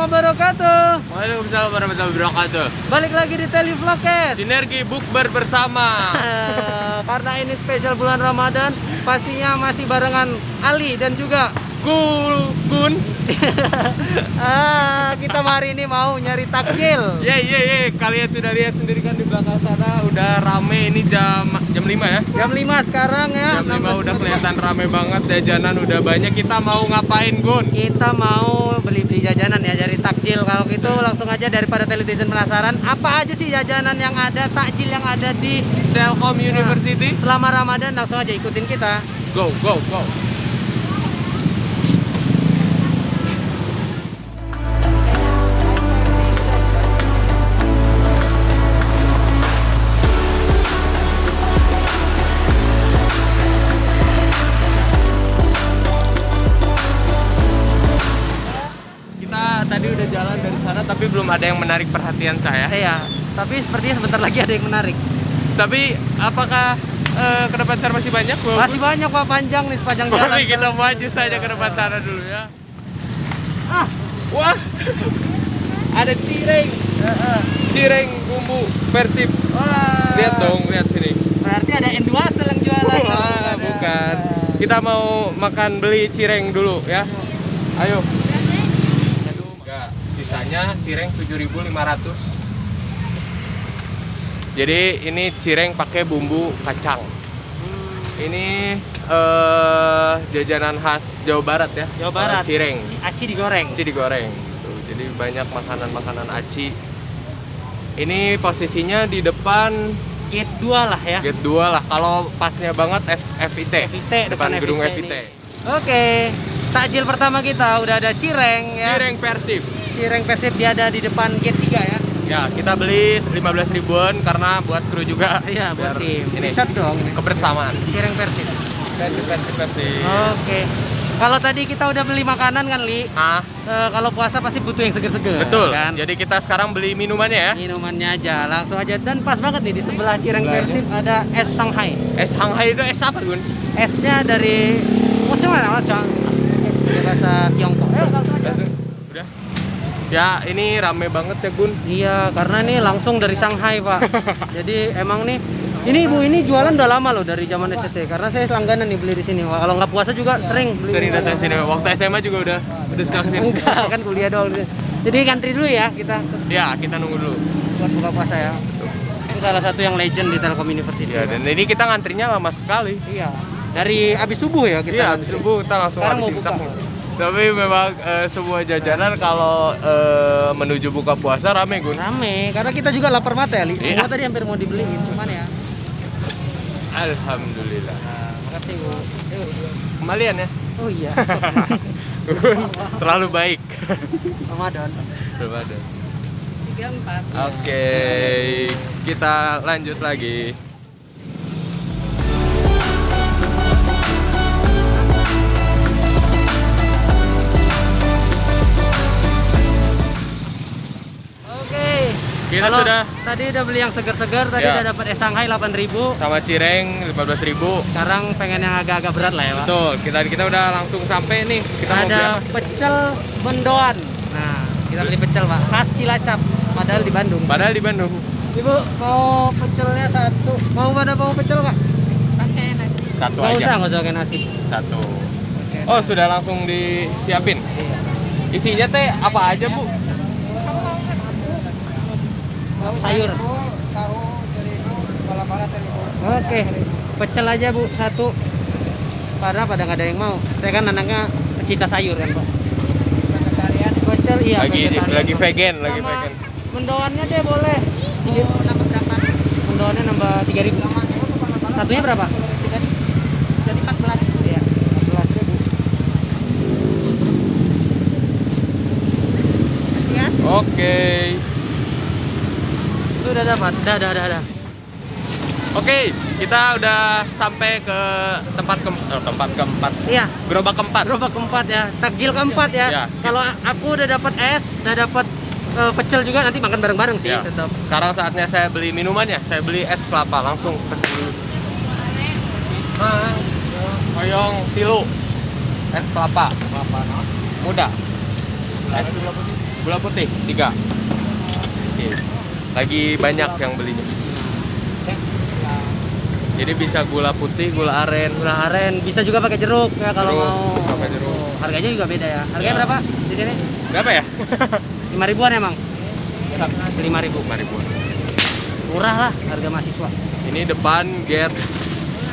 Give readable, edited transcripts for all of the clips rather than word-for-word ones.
wabarakatuh. Waalaikumsalam warahmatullahi wabarakatuh. Balik lagi di Televlogcast. Sinergi bukber bersama. Karena ini spesial bulan Ramadan, pastinya masih barengan Ali dan juga Gun. kita hari ini mau nyari takjil. Ye. Kalian sudah lihat sendiri kan di belakang sana udah rame. Ini jam 5 ya. Jam 5 sekarang ya. Jam 5 udah kelihatan rame banget, jajanan udah banyak. Kita mau ngapain, Gun? Kita mau beli-beli jajanan ya, cari takjil. Kalau gitu langsung aja daripada television penasaran, apa aja sih jajanan yang ada, takjil yang ada di Telkom University. selama Ramadan, langsung aja ikutin kita. Go. Kita tadi udah jalan dari sana tapi belum ada yang menarik perhatian saya. Iya, tapi sepertinya sebentar lagi ada yang menarik. Tapi apakah ke depan sana masih banyak? Masih banyak Pak, panjang nih sepanjang jalan. Mari kita maju saja ke depan sana dulu ya. Wah, ada cireng. Cireng bumbu Persib. Wah. Lihat sini. Berarti ada Endwasel yang jualan. Wah, bukan. Kita mau makan beli cireng dulu ya. Ayo. Aduh, enggak. Sisanya cireng 7.500. Jadi ini cireng pakai bumbu kacang. Ini jajanan khas Jawa Barat ya. Jawa Barat. Cireng. Aci digoreng. Aci digoreng. Tuh, jadi banyak makanan aci. Ini posisinya di depan Gate 2 lah ya. Gate 2 lah. Kalau pasnya banget FIT. Depan gedung FIT. Oke. Takjil pertama kita udah ada cireng ya. Cireng Persib. Cireng Persib dia ada di depan Gate 3 ya. Ya, kita beli 15 ribuan karena buat kru juga. Iya, buat Biar tim. Ini Shot dong ini. kebersamaan. Cireng Persib. Persib. Oke. Kalau tadi kita udah beli makanan kan, Li? Kalau puasa pasti butuh yang seger-seger. Betul. Kan? Jadi kita sekarang beli minumannya ya. Minumannya aja, langsung aja. Dan pas banget nih di sebelah Cireng Persib ada es Shanghai. Es Shanghai itu es apa, Gun? Esnya dari macam bahasa Tiongkok. Langsung aja. Udah. Ya, ini rame banget ya, Gun. Iya, karena ini langsung dari Shanghai, Pak. Jadi emang nih, ini Ibu ini jualan udah lama loh dari zaman SCT. Karena saya langganan nih beli di sini. Wah, kalau nggak puasa juga sering beli. Sering datang sini. Waktu SMA juga udah suka kesini. Enggak, kan kuliah doang. Jadi ngantri dulu ya kita Ya, kita nunggu dulu. buat buka puasa ya. Itu salah satu yang legend di Telkom University. Ya, dan ini kita ngantrinya lama sekali. Iya. Dari abis subuh ya kita. Iya, habis subuh kita langsung Sekarang habis mau imsak. buka. Tapi memang semua jajanan kalau menuju buka puasa rame, Gun. Rame, karena kita juga lapar mata ya, Li. Semua Iya. tadi hampir mau dibeliin, cuman ya. Alhamdulillah. Makasih, Bu. Yuk. Kembalian ya. Oh iya. Terlalu baik. Ramadan. Ramadan. 34. Oke, kita lanjut lagi. Oke. Kita Kalau sudah tadi udah beli yang segar-segar, tadi Ya. udah dapat es Shanghai 8.000. sama cireng 15.000. Sekarang pengen yang agak-agak berat lah ya, Pak. Betul, kita udah langsung sampai nih. Kita mau beli Ada apa? pecel mendoan. Nah, kita beli pecel, Pak. Khas Cilacap, padahal di Bandung. Padahal di Bandung. Ibu mau pecelnya satu. Mau pecel, Pak? Pakai nasi. Satu Nggak aja. usah pakai nasi. Satu. Oh, sudah langsung disiapin. Isinya teh apa aja, Bu? Sayur. Oke, pecel aja Bu satu. Karena pada nggak ada yang mau. Saya kan anaknya pecinta sayur kan Pak. Pecel iya. Lagi vegan, lagi Sama vegan. mendoannya deh boleh. Nambah berapa? Mendoannya nambah 3.000. Satunya berapa? 3.000. Jadi 14. Iya. 14.000. Kasihan. Oke. Sudah dapat. Dah. Oke, kita udah sampai ke tempat keempat. Iya. Gerobak keempat. Gerobak keempat ya, takjil keempat ya. Ya. Kalau aku udah dapat es, udah dapat pecel juga, nanti makan bareng-bareng sih Ya. tetap. Sekarang saatnya saya beli minumannya. Saya beli es kelapa, langsung pesen dulu. Hoyong tilu. Es kelapa. Muda. Es Gula putih 3. Oke. Lagi banyak yang belinya. Jadi bisa gula putih, gula aren. Gula aren bisa juga pakai jeruk ya kalau Jeruk, mau. pakai jeruk. Harganya juga beda ya. Harganya Ya. berapa di sini? Berapa ya? 5 ribuan emang. 5.000. 5.000. Murah lah harga mahasiswa. Ini depan gate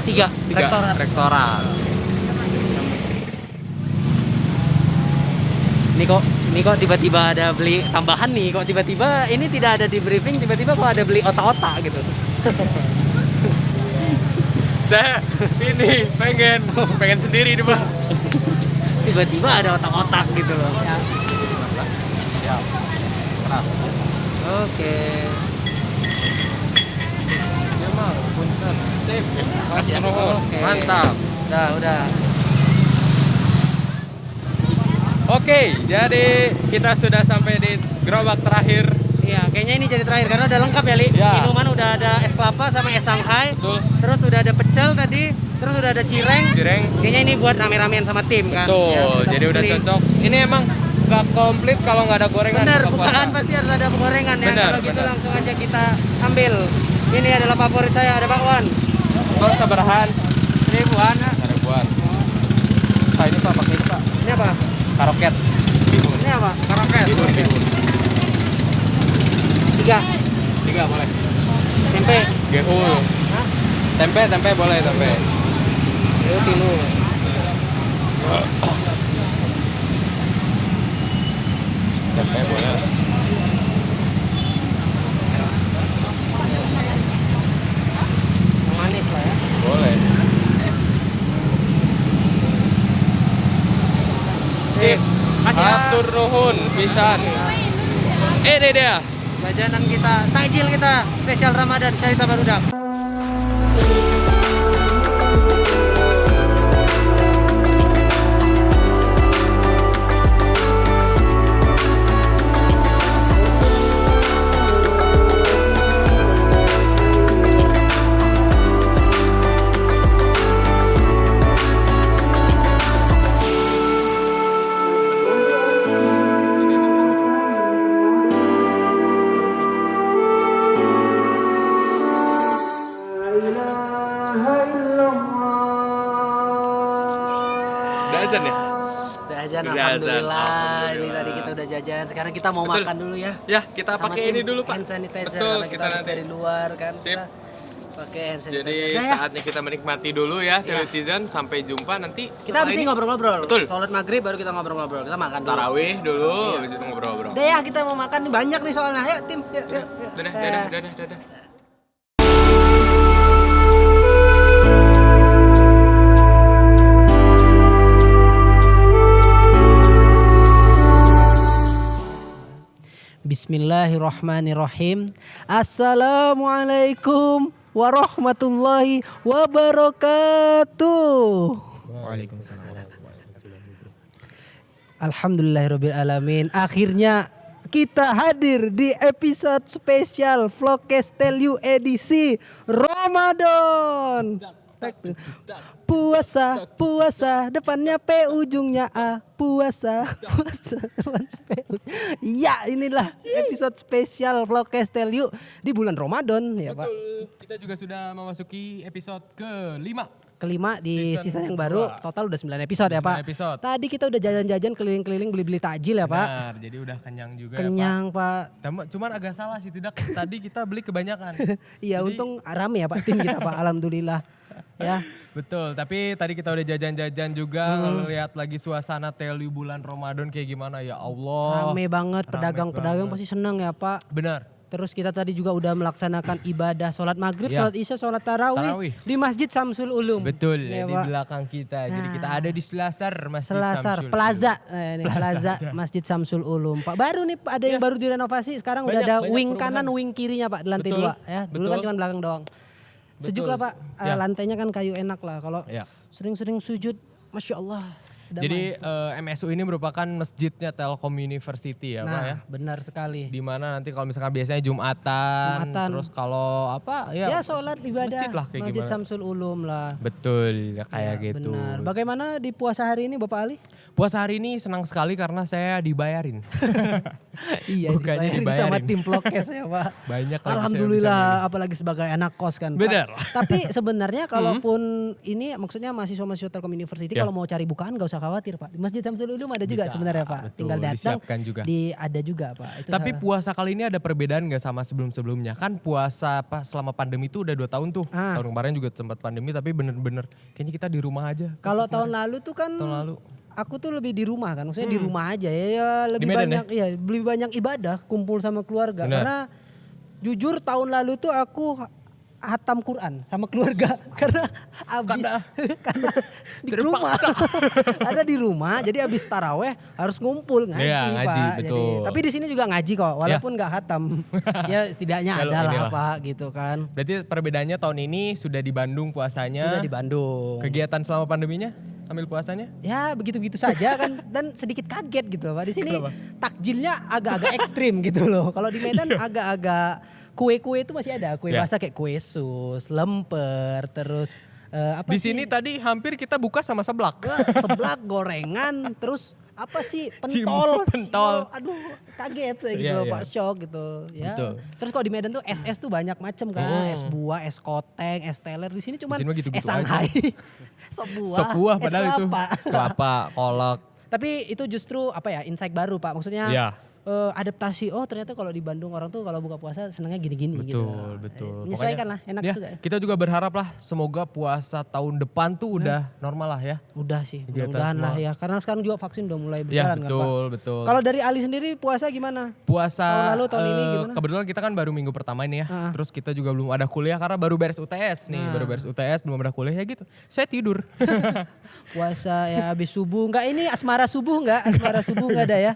3 rektorat. rektorat. Ini kok tiba-tiba ada beli tambahan nih, kok tiba-tiba ini tidak ada di briefing, tiba-tiba kok ada beli otak-otak gitu. Saya ini pengen sendiri nih, Pak. Tiba-tiba ada otak-otak gitu loh. Siap. Keras. Oke. Ya, Mang. Punten. Sip. Makasih ya. Oke. Mantap. Udah. Oke, jadi kita sudah sampai di gerobak terakhir. Iya, kayaknya ini jadi terakhir karena udah lengkap ya, Li. Ya. Minuman udah ada es kelapa sama es Shanghai. Betul. Terus udah ada pecel tadi, terus udah ada cireng. Cireng. Kayaknya ini buat rame-ramean sama tim kan. Betul. Ya, kita Jadi udah beli. cocok. Ini emang nggak komplit kalau nggak ada gorengan. Bener, buka puasa. bukaan pasti harus ada gorengan ya. Bener, Kalau gitu bener. langsung aja kita ambil. Ini adalah favorit saya, ada bakwan. Kok sabarahan? Ribuan. Ah. Ribuan. Pak ini Pak, pakai ini Pak. Ini apa? Karoket. Bihun. Ini apa? Karoket. Bihun. 3. 3 boleh. Tempe. GU. Hah? Tempe boleh tempe. Ayo tilu. Tempe boleh. Yang manis lah ya. Boleh. Sip. Makasih ya. Atur nuhun pisan. Ini dia. Jajanan kita, takjil kita, spesial Ramadan, cerita barudak. Udah azan ya? Udah aja, Udah azan, alhamdulillah. Ini alhamdulillah. tadi kita udah jajan. Sekarang kita mau Betul. makan dulu ya. Ya, kita Sama pakai tim ini dulu, Pak. Hand sanitizer Betul, karena kita habis nanti. dari luar kan. Sip. Kita pakai hand sanitizer. Jadi Udah ya. saatnya kita menikmati dulu ya, netizen. Sampai jumpa nanti. Kita setelah habis ini ini ngobrol-ngobrol. Betul. Sholat maghrib baru kita ngobrol-ngobrol. Kita makan dulu. tarawih dulu, Iya. habis itu ngobrol-ngobrol. Udah ya, kita mau makan nih, banyak nih soalnya. Ayo tim, yuk. Dadah. Bismillahirrahmanirrahim. Assalamualaikum warahmatullahi wabarakatuh. Waalaikumsalam. Alhamdulillahirrabbilalamin. Akhirnya kita hadir di episode spesial Vlogcast Tell You edisi Ramadan. Puasa, depannya P, ujungnya A. Puasa, depannya P. Ya, inilah episode spesial Vlogcast Tell You di bulan Ramadan ya, Pak. Betul, kita juga sudah memasuki episode ke-5. Kelima di season yang kedua. baru, total udah 9 episode ya, 9 Pak. episode. Tadi kita udah jajan-jajan keliling-keliling beli-beli takjil ya, Pak. Benar, jadi udah kenyang juga Kenyang, Pak. ya Pak. Cuman agak salah sih, tidak. Tadi kita beli kebanyakan. Iya, Jadi- untung rame ya Pak tim kita Pak, alhamdulillah. Ya, Betul, tapi tadi kita udah jajan-jajan juga. Lihat lagi suasana telu bulan Ramadan kayak gimana ya Allah. rame banget, pedagang-pedagang pasti senang ya Pak. Benar. Terus kita tadi juga udah melaksanakan ibadah sholat maghrib, Ya. sholat isya, sholat tarawih Tarawih. di Masjid Samsul Ulum. Betul, Ya, di Pak. belakang kita. Jadi Nah. kita ada di Selasar Masjid Selasar Samsul. Plaza, ini Plaza Masjid Samsul Ulum Pak. Baru nih Pak, ada yang baru direnovasi. Sekarang udah Banyak- ada banyak wing perubahan. kanan, wing kirinya Pak di lantai Betul, 2 ya. Dulu kan betul. cuma belakang doang. Sejuk Betul. lah Pak. Ya. Lantainya kan kayu enak lah. Kalau Ya. sering-sering sujud, masya Allah, Jadi MSU ini merupakan masjidnya Telkom University ya Pak ya. Nah, benar sekali. Di mana nanti kalau misalkan biasanya Jumatan. Terus kalau apa ya, Ya sholat ibadah masjid lah kayak Masjid gimana. Samsul Ulum lah. Betul ya kayak Ya, gitu. Benar. Bagaimana di puasa hari ini Bapak Ali? Puasa hari ini senang sekali karena saya dibayarin. Iya, Bukannya dibayarin sama dibayarin. tim Vlogcast ya Pak. Banyak lagi saya Alhamdulillah, bisa apalagi sebagai anak kos kan Pak. Benar. Tapi sebenarnya kalaupun ini maksudnya mahasiswa-mahasiswa Telkom University Ya. kalau mau cari bukaan gak usah khawatir Pak. Di Masjid Samsul Ulum ada juga Bisa, sebenarnya Pak. betul, Tinggal datang disiapkan juga. ada juga Pak. Itu Tapi salah. puasa kali ini ada perbedaan gak sama sebelum-sebelumnya? Kan puasa pas selama pandemi itu udah 2 tahun tuh. Tahun kemarin juga sempat pandemi tapi bener-bener kayaknya kita di rumah aja. Kalau tahun lalu tuh kan Tahun lalu. aku tuh lebih di rumah kan. Maksudnya di rumah aja ya lebih Medan banyak lebih banyak ibadah, kumpul sama keluarga. Benar. Karena jujur tahun lalu tuh aku hatam Quran sama keluarga karena abis karena di rumah ada di rumah jadi abis taraweh harus ngumpul ngaji, Iya, ngaji, Pak. betul. Jadi, tapi di sini juga ngaji kok walaupun nggak hatam ya setidaknya Kalau ada lah inilah. Pak gitu kan. Berarti perbedaannya tahun ini sudah di Bandung puasanya. Sudah di Bandung. Kegiatan selama pandeminya ambil puasanya? Ya begitu-begitu saja kan dan sedikit kaget gitu Pak. Di sini Kenapa? takjilnya agak-agak ekstrim gitu loh. Kalau di Medan agak-agak kue-kue itu masih ada. Kue Ya. basah kayak kue sus, lemper, terus apa Di sih? sini tadi hampir kita buka sama seblak. Seblak, gorengan, terus apa sih Cimol, pentol. Aduh, kaget gitu Iya, loh iya. Pak, shock gitu. Ya. Betul. Terus kalau di Medan tuh es tuh banyak macam kan, es buah, es koteng, es teler. Di sini cuma Di sini mah es gitu-gitu Shanghai. Sop buah, Sebuah es padahal itu kelapa. kelapa, kolak. Tapi itu justru apa ya, insight baru Pak. Maksudnya Iya. adaptasi. Oh ternyata kalau di Bandung orang tuh kalau buka puasa senangnya gini-gini gitu. Betul. Menyesuaikan lah, enak ya, juga. kita juga berharap lah semoga puasa tahun depan tuh udah normal lah ya. Udah sih, Kegiatan mudah-mudahan lah semua. ya. Karena sekarang juga vaksin udah mulai Ya berjalan kan Pak. betul. Kalau dari Ali sendiri puasa gimana? Puasa Tahun lalu, tahun ini gimana? kebetulan kita kan baru minggu pertama ini ya. Terus kita juga belum ada kuliah karena baru beres UTS nih, baru beres UTS belum ada kuliah ya gitu. Saya tidur. Puasa ya habis subuh. Enggak ini asmara subuh enggak? Asmara subuh enggak ada ya?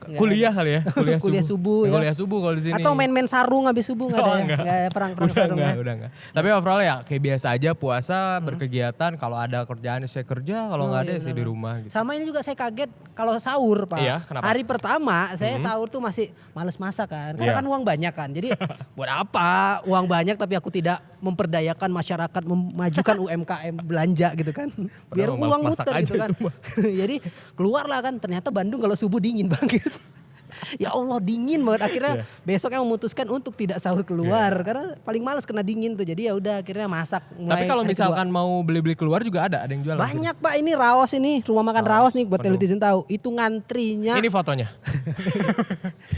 Nggak Kuliah kali ya, Kuliah subuh ya. Kuliah subuh kalau di sini. Atau main-main sarung habis subuh enggak ada ya? enggak. Enggak ya, perang-perang Udah sarung ya. enggak. Tapi overall ya kayak biasa aja puasa, berkegiatan, kalau ada kerjaan saya kerja, kalau nggak ada ya saya di rumah gitu. Sama ini juga saya kaget kalau sahur Pak. Iya, kenapa? Hari pertama saya sahur tuh masih males masak kan. Karena Iya. kan uang banyak kan. Jadi buat apa uang banyak tapi aku tidak memperdayakan masyarakat memajukan UMKM belanja gitu kan. Biar Padahal uang males masak muter gitu aja kan. itu mah. Jadi keluarlah kan ternyata Bandung kalau subuh dingin banget. Ya Allah dingin banget akhirnya besoknya memutuskan untuk tidak sahur keluar karena paling males kena dingin tuh. Jadi ya udah akhirnya masak mulai Tapi kalau hari misalkan mau beli-beli keluar juga ada yang jualan. banyak Pak ini Raos ini rumah makan Raos nih buat netizen tahu itu ngantrinya. Ini fotonya.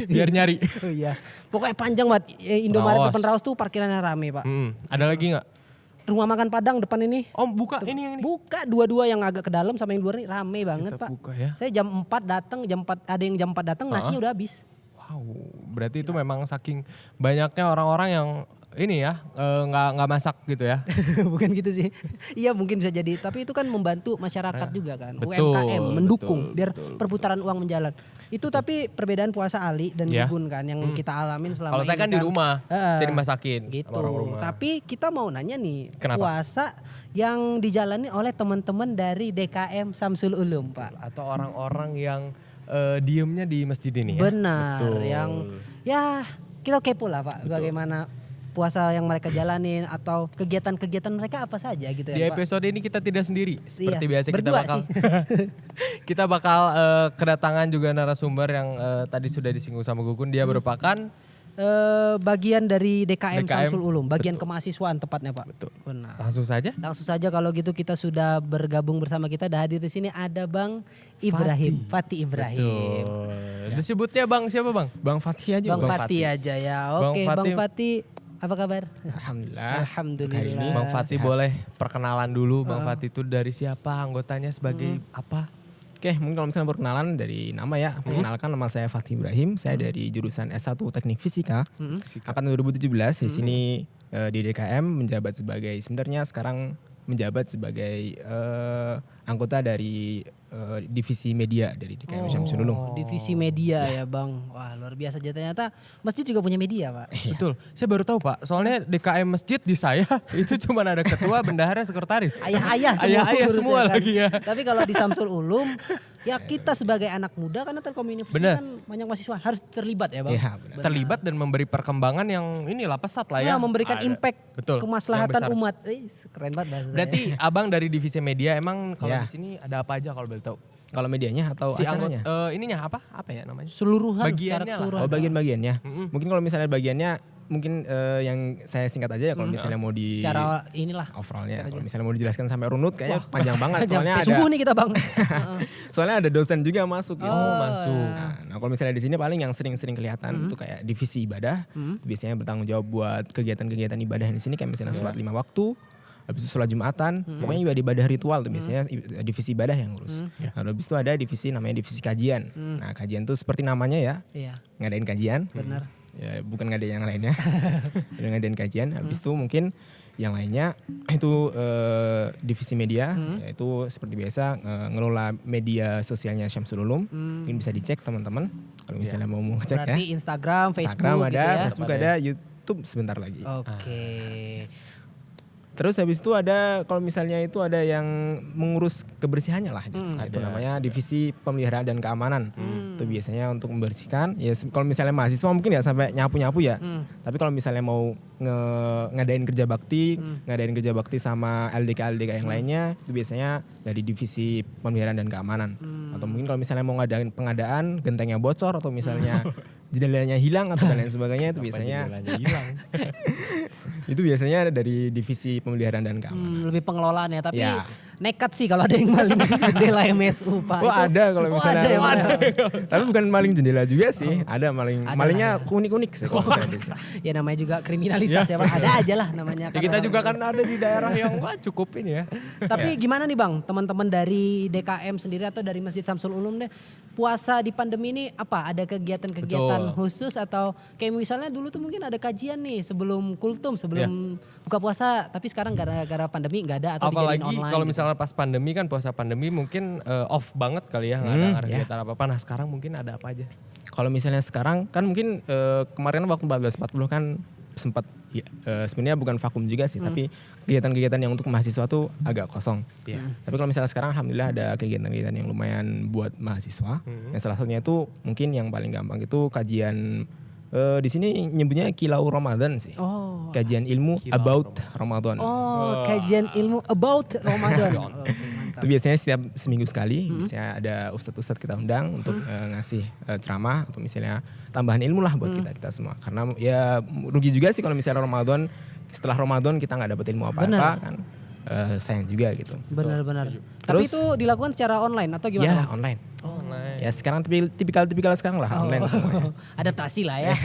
Biar nyari. Oh iya. Pokoknya panjang banget. Indomaret Raos. depan Raos tuh parkirannya rame Pak. Ada lagi nggak? Rumah makan Padang depan ini. Oh buka ini yang ini. Buka dua-dua yang agak ke dalam sama yang luar ini rame banget Tetap Pak. buka ya. Saya jam 4 datang, jam 4 ada yang jam 4 datang nasinya udah habis. Wow, berarti itu memang saking banyaknya orang-orang yang ini ya nggak masak gitu ya. Bukan gitu sih. Iya mungkin bisa jadi. Tapi itu kan membantu masyarakat juga kan. Betul, UMKM mendukung betul, biar perputaran uang menjalan. Itu tapi perbedaan puasa Ali dan Ya. Gugun kan yang kita alamin selama Kalau saya ini kan di rumah, saya dimasakin gitu. sama orang rumah. Tapi kita mau nanya nih, Kenapa? puasa yang dijalani oleh teman-teman dari DKM Samsul Ulum, Pak. Atau orang-orang yang diemnya di masjid ini ya. Benar, Betul. yang ya kita kepo lah, Pak. Bagaimana puasa yang mereka jalanin atau kegiatan-kegiatan mereka apa saja gitu Di ya, Pak. episode ini kita tidak sendiri. Seperti Iya, biasa kita berdua bakal sih. kita bakal kedatangan juga narasumber yang tadi sudah disinggung sama Gugun. Dia merupakan Bagian dari DKM, DKM, Samsul Ulum, bagian kemahasiswaan tepatnya, Pak. Betul. Benar. langsung saja. Langsung saja kalau gitu kita sudah bergabung bersama kita, dah hadir di sini ada Bang Ibrahim, Fatih Ibrahim. Disebutnya Bang siapa Bang? Bang Fatih aja. Bang Fatih aja ya. Oke, Bang Bang Fatih. Fatih apa kabar? Alhamdulillah. Alhamdulillah. Bang Fatih boleh perkenalan dulu. Bang Fatih itu dari siapa? Anggotanya sebagai apa? Oke, mungkin kalau misalnya perkenalan dari nama ya. Perkenalkan nama saya Fatih Ibrahim. Saya dari jurusan S1 Teknik Fisika. Angkatan 2017 di sini di DKM menjabat sebagai sebenarnya sekarang menjabat sebagai anggota dari divisi media dari DKM Syamsul Ulum. Divisi media ya Bang. Wah luar biasa. Jadi ternyata masjid juga punya media Pak. Betul. Saya baru tahu Pak. Soalnya DKM masjid di saya itu cuma ada ketua, bendahara, sekretaris. Ayah-ayah semua kan. lagi ya. Tapi kalau di Samsul Ulum ya kita sebagai anak muda karena Telkom University Benar. kan banyak mahasiswa harus terlibat ya Bang. Iya, benar. Terlibat dan memberi perkembangan yang inilah pesat lah ya. Ya, memberikan Ada. impact Betul, kemaslahatan yang besar. umat. Keren banget bahasa Berarti saya. abang dari divisi media emang kalau Ya. di sini ada apa aja kalau boleh tahu? Kalau medianya atau Si acaranya? ininya apa? Apa ya namanya? Seluruhan bagiannya secara lah. keseluruhan. Oh bagian-bagiannya. Mungkin kalau misalnya bagiannya mungkin yang saya singkat aja ya kalau misalnya mau di Secara inilah. overallnya. Kalau misalnya mau dijelaskan sampai runut kayaknya panjang banget. Soalnya Sampai ada subuh nih kita Bang. soalnya ada dosen juga masuk gitu. masuk. Nah kalau misalnya di sini paling yang sering-sering kelihatan itu kayak divisi ibadah. Itu biasanya bertanggung jawab buat kegiatan-kegiatan ibadah di sini kayak misalnya sholat 5 waktu. Habis itu sholat Jumatan, pokoknya ibadah ritual tuh biasanya divisi ibadah yang ngurus. Lalu habis itu ada divisi namanya divisi kajian. Nah kajian tuh seperti namanya ya, Iya. ngadain kajian. Benar. Ya, bukan ngadain yang lainnya. Ngadain kajian. Habis itu mungkin yang lainnya itu divisi media, yaitu seperti biasa ngelola media sosialnya Syamsul Ulum. Mungkin bisa dicek teman-teman kalau misalnya mau ngecek ya. Berarti Instagram, Facebook Instagram ada, gitu ya. Facebook ada, YouTube sebentar lagi. Oke. Terus habis itu ada kalau misalnya itu ada yang mengurus kebersihannya lah gitu. Itu namanya divisi pemeliharaan dan keamanan. Itu biasanya untuk membersihkan. Ya kalau misalnya mahasiswa mungkin ya sampai nyapu-nyapu ya. Tapi kalau misalnya mau ngadain kerja bakti sama LDK yang lainnya itu biasanya dari divisi pemeliharaan dan keamanan. Atau mungkin kalau misalnya mau ngadain pengadaan gentengnya bocor atau misalnya jendelanya hilang atau dan lain sebagainya itu biasanya itu biasanya dari divisi pemeliharaan dan keamanan. Lebih pengelolaan ya, tapi Ya. nekat sih kalau ada yang maling jendela MSU Pak. Oh ada kalau misalnya. ada ya, Pak? Tapi bukan maling jendela juga sih. Ada malingnya unik-unik sih kalau misalnya di sini. Ya namanya juga kriminalitas ya Pak. Ada aja lah namanya. Ya, kita juga kan ada di daerah yang wah cukup ini ya. Tapi gimana nih Bang, teman-teman dari DKM sendiri atau dari Masjid Samsul Ulum deh, puasa di pandemi ini apa? Ada kegiatan-kegiatan khusus atau kayak misalnya dulu tuh mungkin ada kajian nih sebelum kultum, sebelum buka puasa, tapi sekarang gara-gara pandemi nggak ada atau dijadiin Apalagi online. kalau gitu. misalnya pas pandemi kan puasa pandemi mungkin off banget kali ya, nggak ada kegiatan apa-apa. Nah sekarang mungkin ada apa aja? Kalau misalnya sekarang kan mungkin kemarin waktu 1440 kan sempat ya, sebenarnya bukan vakum juga sih, tapi kegiatan-kegiatan yang untuk mahasiswa tuh agak kosong. Tapi kalau misalnya sekarang alhamdulillah ada kegiatan-kegiatan yang lumayan buat mahasiswa. Yang salah satunya itu mungkin yang paling gampang itu kajian di sini nyebutnya Kilau Ramadan sih. Oh. Kajian ilmu about Ramadan. Oh, kajian ilmu about Ramadan. Oke, mantap. Itu biasanya setiap seminggu sekali, biasanya ada ustadz-ustadz kita undang untuk ngasih ceramah atau misalnya tambahan ilmu lah buat kita semua. Karena ya rugi juga sih kalau misalnya Ramadan, setelah Ramadan kita nggak dapet ilmu apa-apa kan. Sayang juga gitu. Benar-benar. Tapi Terus- itu dilakukan secara online atau gimana? Ya Bang? online. Online. Ya sekarang tipikal sekarang lah online semuanya. Adaptasi lah ya.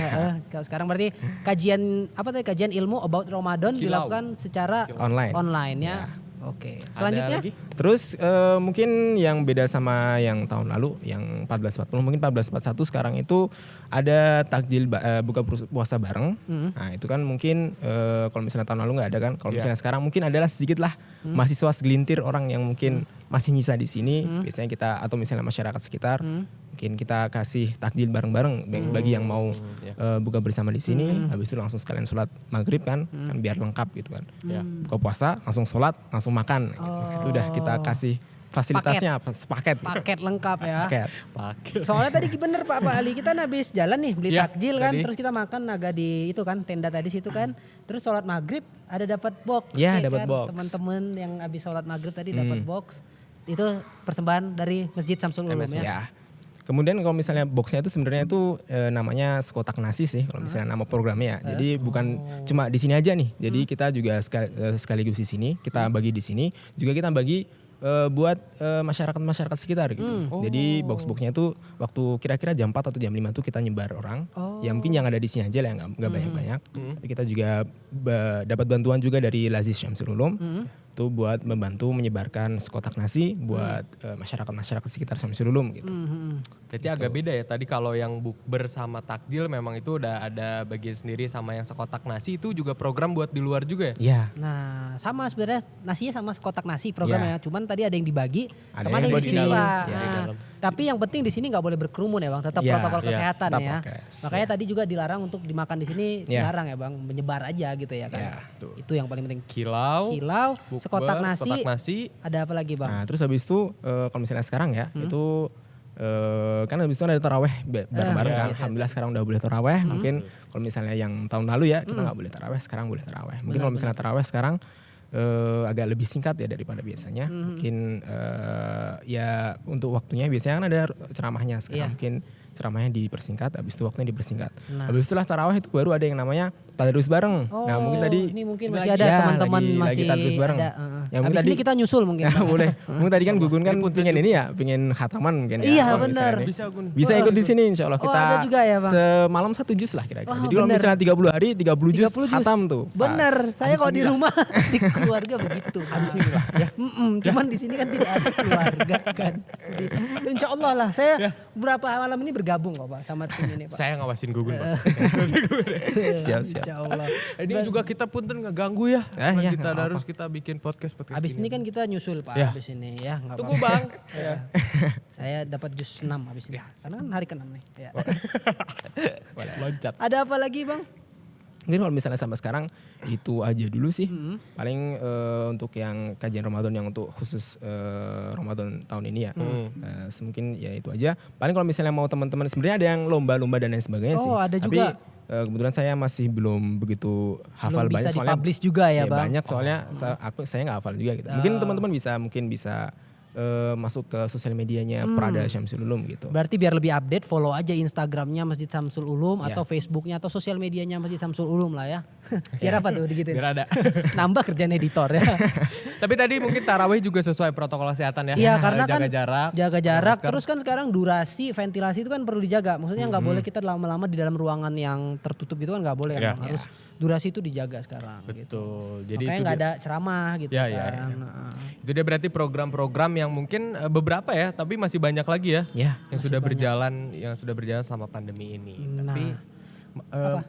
Kalau sekarang berarti kajian apa tadi kajian ilmu about Ramadan dilakukan secara Online. ya. Oke. Selanjutnya Ada lagi? Terus mungkin yang beda sama yang tahun lalu yang 1440 mungkin 1441 sekarang itu ada takjil buka puasa bareng. Nah, itu kan mungkin kalau misalnya tahun lalu nggak ada kan. Kalau misalnya sekarang mungkin adalah sedikit lah mahasiswa segelintir orang yang mungkin masih nyisa di sini. Biasanya kita atau misalnya masyarakat sekitar mungkin kita kasih takjil bareng-bareng bagi yang mau buka bersama di sini. Habis itu langsung sekalian sholat maghrib kan biar lengkap gitu kan. Buka puasa langsung sholat langsung makan. Gitu. Itu udah kita kasih fasilitasnya sepaket. Gitu. paket lengkap ya. Paket. Soalnya tadi bener Pak Ali kita habis jalan nih beli Iya, takjil kan, tadi. terus kita makan agak di itu kan tenda tadi situ kan, terus sholat maghrib ada dapat box. Iya, ya dapat kan? box. Teman-teman yang habis sholat maghrib tadi dapat box. Itu persembahan dari Masjid Samsul Ulum ya. Ya. Kemudian kalau misalnya boxnya itu sebenarnya itu namanya sekotak nasi sih kalau misalnya nama programnya ya. Jadi bukan cuma di sini aja nih. Jadi kita juga sekaligus di sini kita bagi di sini juga kita bagi buat masyarakat sekitar gitu. Jadi box-boxnya itu waktu kira-kira jam 4 atau jam 5 tuh kita nyebar orang. Ya mungkin yang ada di sini aja lah, nggak banyak-banyak. Tapi kita juga dapat bantuan juga dari Lazis Syamsul Ulum. Itu buat membantu menyebarkan sekotak nasi buat masyarakat sekitar Syamsul Ulum gitu. Jadi agak beda ya, tadi kalau yang bukber sama takjil memang itu udah ada bagian sendiri, sama yang sekotak nasi itu juga program buat di luar juga ya? Iya. Nah, sama sebenarnya nasinya sama sekotak nasi programnya. Cuman tadi ada yang dibagi, Ada kemana yang yang di di sini dalam. Pak. Ya, Nah, tapi yang penting di sini nggak boleh berkerumun ya Bang, tetap Ya, protokol ya, kesehatan tetap ya. prokes, Makanya tadi juga dilarang untuk dimakan di sini, Ya. dilarang ya Bang, menyebar aja gitu ya kan. Ya, Itu yang paling penting. Kilau, Kilau, sekotak nasi, ada apa lagi Bang? Nah, terus habis itu kalau misalnya sekarang ya itu kan habis itu ada taraweh bareng-bareng kan. Alhamdulillah sekarang udah boleh taraweh. Mungkin kalau misalnya yang tahun lalu ya kita nggak boleh taraweh, sekarang boleh taraweh. Mungkin kalau misalnya taraweh sekarang agak lebih singkat ya daripada biasanya. Mungkin ya untuk waktunya biasanya kan ada ceramahnya, sekarang mungkin ceramahnya dipersingkat, habis itu waktunya dipersingkat. Habis itulah taraweh itu baru ada yang namanya tadarus bareng. Nah mungkin tadi ini mungkin masih ada teman-teman masih tadarus bareng. ada. Ya mungkin Habis tadi ini kita nyusul mungkin. Ya, boleh. Mungkin tadi kan Gugun kan pengen ini ya, pengen khataman mungkin ya. Iya, Kalau benar. misalnya Bisa Gun. Bisa ikut di sini insya Allah kita ada juga ya, Bang? semalam 1 jus lah kira-kira. Oh, Jadi kalau bener. misalnya 30 hari 30 jus 30 jus. khatam tuh. Bener, Pas. saya kalau di rumah di keluarga begitu. Habis ini lah. Ya. Cuman di sini kan tidak ada keluarga kan. Insya Allah lah, saya berapa malam ini bergabung kok Pak sama tim ini Pak. Saya ngawasin Gugun Pak. Siap. Insya Allah. Ini juga kita punten ngeganggu ya. Iya, Kita nggak harus kita bikin podcast Habis ini kan kita nyusul Pak, Ya. habis ini ya. Nggak Tunggu apa-apa. Bang. Saya dapat jus 6 habis ini. Karena kan hari ke-6 nih. Ya. Loncat. Ada apa lagi Bang? Mungkin kalau misalnya sampai sekarang itu aja dulu sih. Paling untuk yang kajian Ramadan yang untuk khusus Ramadan tahun ini ya. Mungkin ya itu aja. Paling kalau misalnya mau teman-teman sebenarnya ada yang lomba-lomba dan lain sebagainya sih. Oh, ada Tapi juga. kebetulan saya masih belum begitu hafal Belum bisa banyak soalnya. dipublish juga ya, Bang? Banyak soalnya saya nggak hafal juga gitu. Mungkin teman-teman bisa masuk ke sosial medianya Prada Syamsul Ulum gitu. Berarti biar lebih update follow aja Instagramnya Masjid Syamsul Ulum Ya. atau Facebooknya atau sosial medianya Masjid Syamsul Ulum lah ya. Biar apa tuh digituin? Biar ada. Nambah kerjaan editor ya. Tapi tadi mungkin tarawih juga sesuai protokol kesehatan ya. Iya karena jaga kan jarak. jaga jarak. masker. Terus kan sekarang durasi ventilasi itu kan perlu dijaga. Maksudnya nggak boleh kita lama-lama di dalam ruangan yang tertutup gitu kan nggak boleh Iya. kan. Harus durasi itu dijaga sekarang. Gitu. Betul. Jadi Makanya itu nggak ada ceramah gitu Ya, kan. ya, ya. Nah. Itu dia berarti program-program yang mungkin beberapa ya, tapi masih banyak lagi ya. Ya. Yang sudah berjalan selama pandemi ini. Tapi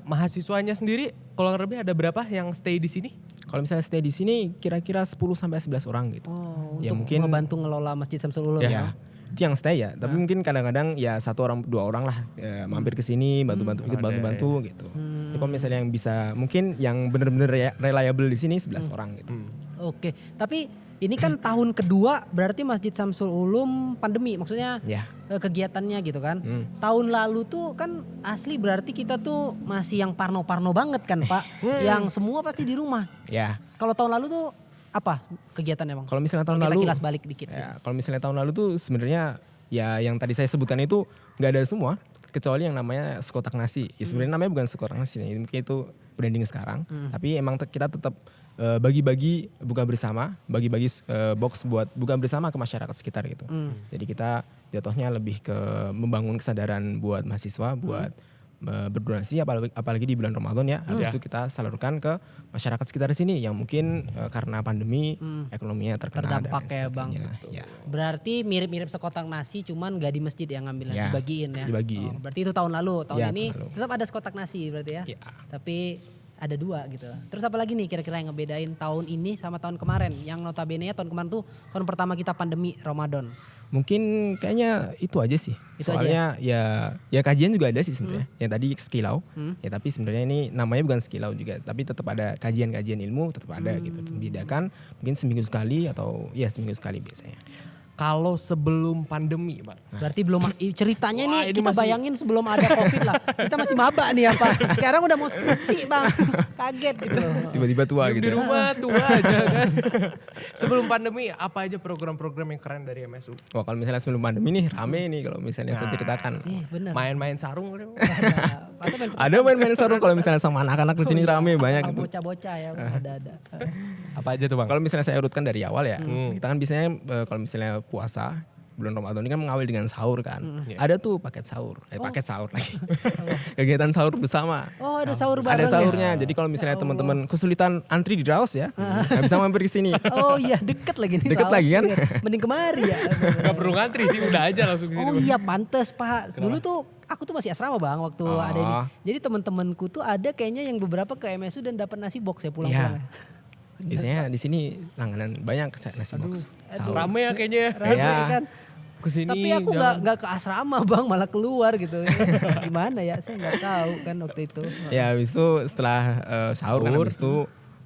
mahasiswanya sendiri kalau lebih ada berapa yang stay di sini? Kalau misalnya stay di sini kira-kira 10 sampai 11 orang gitu. Oh, Ya, untuk mungkin- membantu ngelola Masjid Syamsul Ulum ya. Ya. Itu yang stay ya, tapi mungkin kadang-kadang ya 1 orang 2 orang lah mampir ke sini bantu-bantu ikut bantu-bantu gitu. Tapi kalau misalnya yang bisa mungkin yang benar-benar reliable di sini 11 orang gitu. Oke, tapi ini kan tahun kedua berarti Masjid Syamsul Ulum pandemi, maksudnya Ya. kegiatannya gitu kan. Tahun lalu tuh kan asli berarti kita tuh masih yang parno-parno banget kan Pak, yang semua pasti di rumah. Ya. Kalau tahun lalu tuh apa kegiatannya Bang? Kalau misalnya tahun Kita lalu kilas balik dikit. ya, kalau misalnya tahun lalu tuh sebenarnya ya yang tadi saya sebutkan itu nggak ada semua kecuali yang namanya sekotak nasi. Ya sebenarnya namanya bukan sekotak nasi, mungkin itu branding sekarang. Tapi emang kita tetap bagi-bagi buka bersama, bagi-bagi box buat buka bersama ke masyarakat sekitar gitu. Jadi kita jatuhnya lebih ke membangun kesadaran buat mahasiswa, buat berdonasi apalagi di bulan Ramadan ya. Habis itu kita salurkan ke masyarakat sekitar sini yang mungkin karena pandemi ekonominya terkena dan Terdampak lain ya, Bang. sebagainya. Ya. Berarti mirip-mirip sekotak nasi cuman gak di masjid yang ngambilnya, Ya, dibagiin ya. dibagiin. Oh, berarti itu tahun lalu, tahun Ya, ini tahun lalu. tetap ada sekotak nasi berarti ya. Ya. Tapi ada 2 gitu. Terus apa lagi nih kira-kira yang ngebedain tahun ini sama tahun kemarin? Yang notabene-nya tahun kemarin tuh tahun pertama kita pandemi Ramadan. Mungkin kayaknya itu aja sih. Itu aja Soalnya ya kajian juga ada sih sebenarnya. Yang tadi sekilau. Ya tapi sebenarnya ini namanya bukan sekilau juga, tapi tetap ada kajian-kajian ilmu tetap ada gitu. Diadakan mungkin seminggu sekali atau ya seminggu sekali biasanya. Kalau sebelum pandemi, Pak. Berarti belum ceritanya Wah, nih ini kita masih- bayangin sebelum ada Covid lah. Kita masih maba nih apa. Sekarang udah mau skripsi, Bang. Kaget gitu. Tiba-tiba tua Di gitu. rumah tua aja kan. Sebelum pandemi apa aja program-program yang keren dari MSU? Wah kalau misalnya sebelum pandemi nih rame nih kalau misalnya saya ceritakan. Bener. Main-main sarung kan? Atau main Ada main-main sarung kalau misalnya sama anak-anak di sini rame banyak gitu. bocah-bocah ya, ada. Apa aja tuh, Bang? Kalau misalnya saya urutkan dari awal ya, kita kan biasanya kalau misalnya puasa bulan Ramadan ini kan mengawali dengan sahur kan. Ada tuh paket sahur, paket sahur lagi. Kegiatan sahur bersama. Oh, ada sahur bareng. Ada sahurnya. Jadi kalau misalnya teman-teman kesulitan antri di Raos ya, nggak bisa mampir ke sini. Oh iya, deket lagi nih. Deket lagi kan? Mending kemari ya. Gak perlu ngantri sih, udah aja langsung ke sini. Oh iya, pantes Pak. Dulu tuh aku tuh masih asrama Bang waktu ada ini. Jadi teman-temanku tuh ada kayaknya yang beberapa ke MSU dan dapat nasi box ya pulang-pulang. Iya. Biasanya di sini langganan banyak nasi box. Sahur. Rame ya kayaknya. Rame Iya. kan. Kesini. Tapi aku nggak ke asrama Bang, malah keluar gitu. Gimana ya? Saya nggak tahu kan waktu itu. Ya habis itu setelah sahur kan habis itu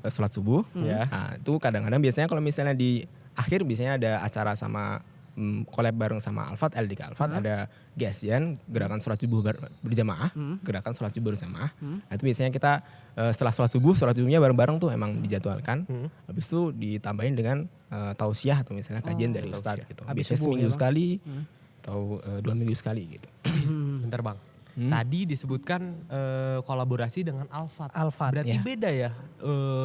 sholat subuh. Nah, itu kadang-kadang biasanya kalau misalnya di akhir biasanya ada acara sama collab bareng sama Alfat, LDK Alfat, ada GSN, gerakan sholat subuh berjamaah, gerakan sholat subuh berjamaah. Nah, itu biasanya kita setelah sholat subuhnya bareng-bareng tuh emang dijadwalkan. Habis itu ditambahin dengan tausiah atau misalnya kajian dari Ustadz gitu. Biasanya seminggu sekali atau 2 minggu sekali gitu. Bentar Bang. Tadi disebutkan kolaborasi dengan Alfat. Berarti Ya. beda ya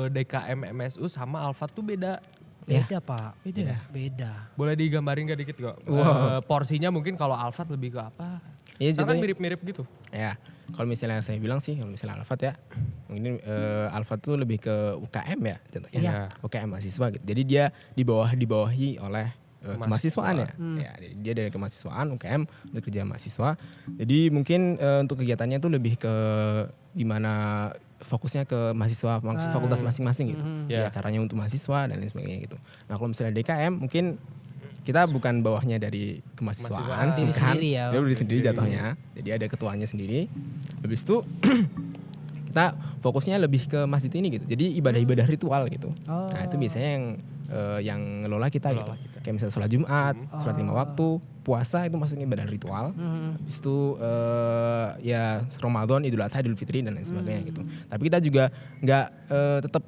DKM MSU sama Alfat tuh beda. Beda Pak. Beda. Boleh digambarin gak dikit kok? Porsinya mungkin kalau Alfat lebih ke apa? Iya, Karena kan jadi- mirip-mirip gitu. Ya, kalau misalnya saya bilang sih, kalau misalnya Alfat ya, mungkin Alfat tuh lebih ke UKM ya, contohnya. Iya. UKM mahasiswa gitu. Jadi dia dibawahi oleh kemahasiswaan ya. Ya, dia dari kemahasiswaan UKM untuk kerja mahasiswa. Jadi mungkin untuk kegiatannya tuh lebih ke gimana fokusnya ke mahasiswa fakultas masing-masing gitu. Ya. Acaranya untuk mahasiswa dan lain sebagainya gitu. Nah, kalau misalnya DKM mungkin kita bukan bawahnya dari kemahasiswaan, Diri bukan. sendiri ya. Dia berdiri sendiri jatuhnya. Jadi ada ketuanya sendiri. Habis itu kita fokusnya lebih ke masjid ini gitu. Jadi ibadah-ibadah ritual gitu. Nah, itu biasanya yang ngelola kita gitu. Kayak misalnya sholat Jumat, sholat 5 waktu, puasa itu masuknya ibadah ritual. Habis itu ya Ramadan, Idul Adha, Idul Fitri dan lain sebagainya gitu. Tapi kita juga nggak tetap